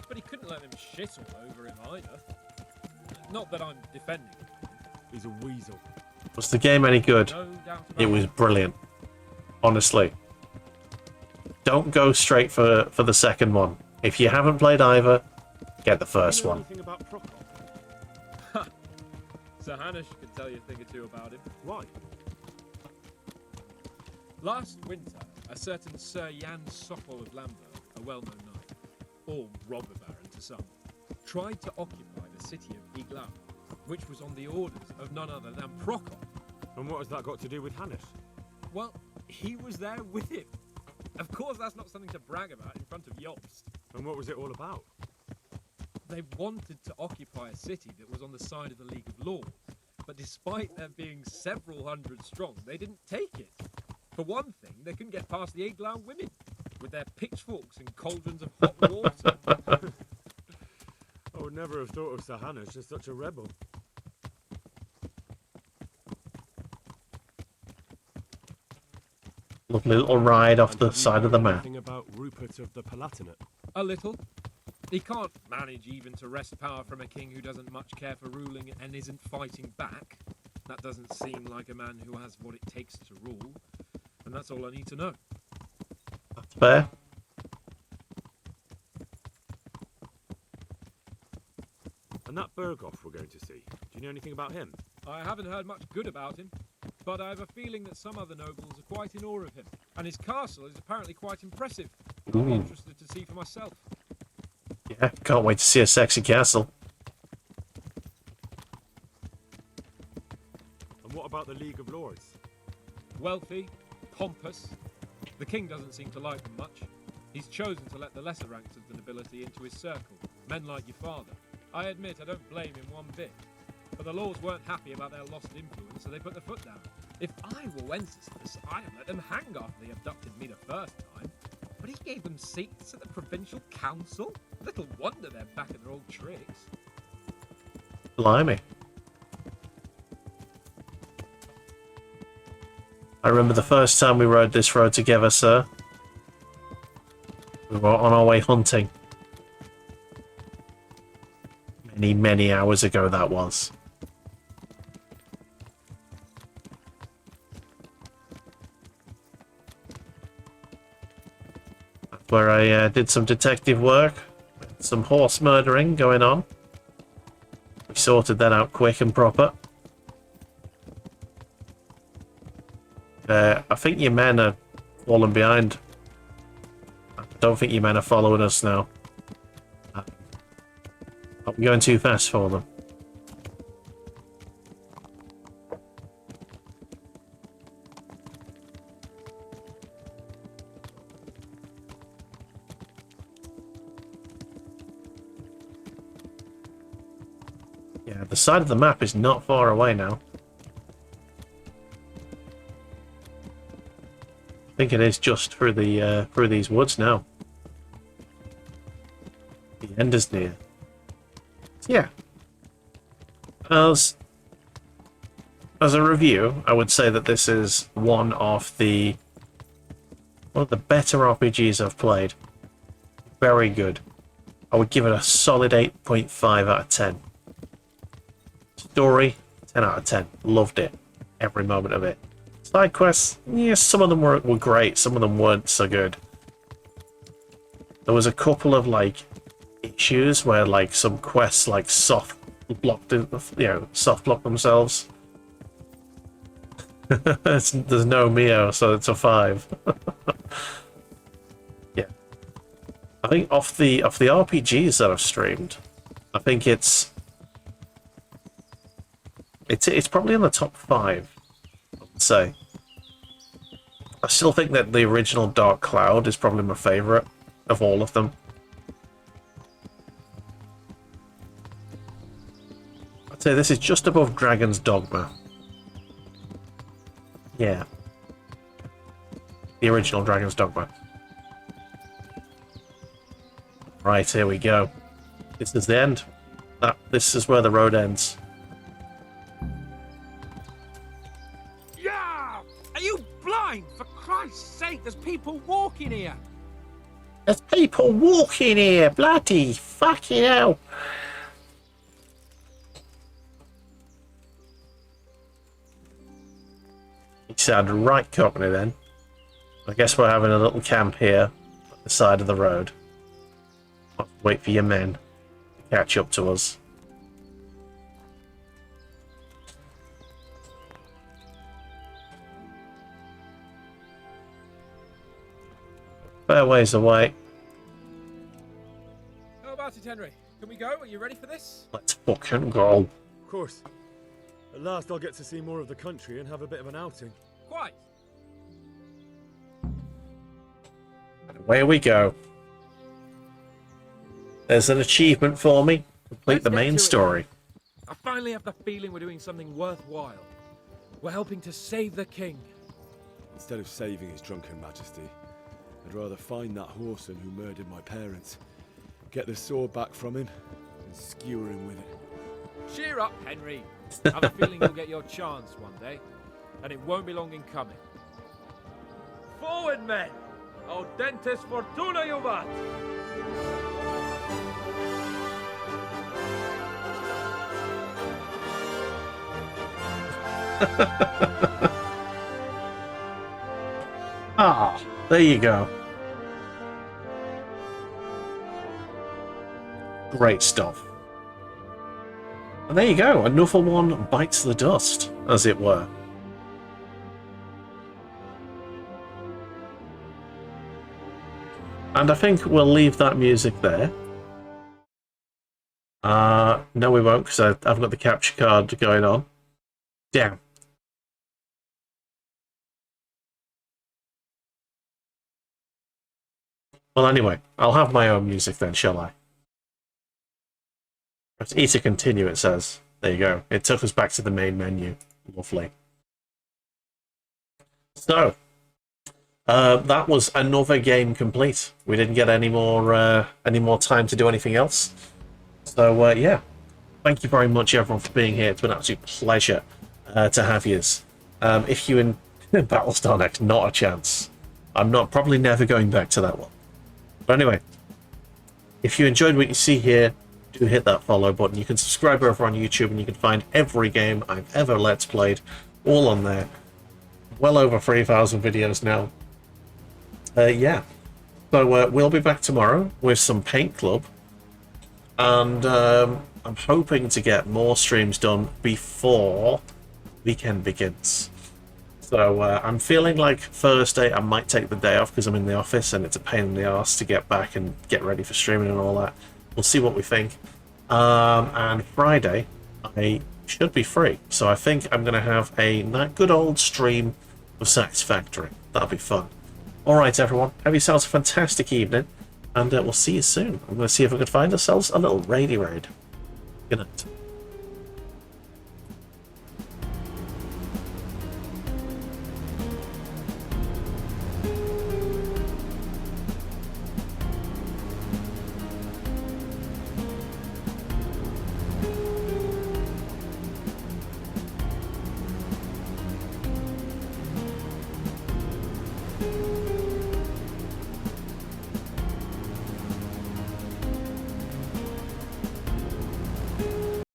But he couldn't let them shit all over him either. Not that I'm defending him. He's a weasel. Was the game any good? No doubt about It was brilliant. Honestly. Don't go straight for the second one. If you haven't played either, get the first one. Anything about Prokop? Sir Hanush can tell you a thing or two about him. Why? Last winter, a certain Sir Jan Sokol of Lamberg, a well-known knight, or robber baron to some, tried to occupy the city of Iglau, which was on the orders of none other than Prokop. And what has that got to do with Hannes? Well, he was there with him. Of course, that's not something to brag about in front of Jobst. And what was it all about? They wanted to occupy a city that was on the side of the League of Lords, but despite there being several hundred strong, they didn't take it. For one thing, they couldn't get past the Iglau women, with their pitchforks and cauldrons of hot water. I would never have thought of Sir Hannes as such a rebel. Lovely little ride off And the have you side of the heard map. anything about Rupert of the Palatinate? A little. He can't manage even to wrest power from a king who doesn't much care for ruling and isn't fighting back. That doesn't seem like a man who has what it takes to rule. And that's all I need to know. That's fair. And that Berghoff we're going to see, do you know anything about him? I haven't heard much good about him, but I have a feeling that some other nobles are quite in awe of him. And his castle is apparently quite impressive. I'm Ooh. interested to see for myself. Yeah, can't wait to see a sexy castle. And what about the League of Lords? Wealthy, pompous. The king doesn't seem to like them much. He's chosen to let the lesser ranks of the nobility into his circle, men like your father. I admit I don't blame him one bit. But the lords weren't happy about their lost influence, so they put their foot down. If I were Wenceslas, I'd have let them hang after they abducted me the first time. But he gave them seats at the provincial council? Little wonder they're back at their old tricks. Blimey. I remember the first time we rode this road together, sir. We were on our way hunting. Many, many hours ago that was. That's where I did some detective work. Some horse murdering going on. We sorted that out quick and proper. I think your men are falling behind. I don't think your men are following us now. I'm going too fast for them. Yeah, the side of the map is not far away now. I think it is just through the through these woods now. The end is near. Yeah. As a review, I would say that this is one of the better RPGs I've played. Very good. I would give it a solid 8.5 out of 10. Story, 10 out of 10. Loved it. Every moment of it. Side quests, yes, some of them were great, some of them weren't so good. There was a couple of like issues where like some quests like soft blocked themselves. There's no Mio, so it's a 5. Yeah. I think off the RPGs that I've streamed, I think it's probably in the top 5, I would say. I still think that the original Dark Cloud is probably my favourite of all of them. I'd say this is just above Dragon's Dogma. Yeah. The original Dragon's Dogma. Right, here we go. This is the end. This is where the road ends. Yeah! Are you blind? For Christ's sake, there's people walking here. There's people walking here! Bloody fucking hell! You sound right cockney then. I guess we're having a little camp here at the side of the road. I'll wait for your men to catch up to us. Fair ways away. How about it, Henry? Can we go? Are you ready for this? Let's fucking go. Of course. At last I'll get to see more of the country and have a bit of an outing. Quite. Away we go. There's an achievement for me. Complete the main story. I finally have the feeling we're doing something worthwhile. We're helping to save the king. Instead of saving his drunken majesty, I'd rather find that whoreson who murdered my parents, get the sword back from him, and skewer him with it. Cheer up, Henry. I have a feeling you'll get your chance one day, and it won't be long in coming. Forward, men! Audentes fortuna juvat! Ah, there you go. Great stuff. And there you go, another one bites the dust, as it were. And I think we'll leave that music there. No we won't, because I've got the capture card going on. Damn. Well, anyway, I'll have my own music then, shall I? Press E to continue, it says. There you go. It took us back to the main menu. Lovely. So, that was another game complete. We didn't get any more time to do anything else. So, yeah. Thank you very much, everyone, for being here. It's been an absolute pleasure to have yous. If you in Battlestar Next, not a chance. I'm probably never going back to that one. But anyway, if you enjoyed what you see here, do hit that follow button. You can subscribe over on YouTube, and you can find every game I've ever Let's Played all on there. Well over 3,000 videos now. Yeah. So we'll be back tomorrow with some Paint Club. And I'm hoping to get more streams done before weekend begins. So I'm feeling like Thursday I might take the day off because I'm in the office and it's a pain in the arse to get back and get ready for streaming and all that. We'll see what we think. And Friday I should be free. So I think I'm going to have a good old stream of Satisfactory. That'll be fun. Alright everyone, have yourselves a fantastic evening. And we'll see you soon. I'm going to see if we can find ourselves a little raidy raid. Good night.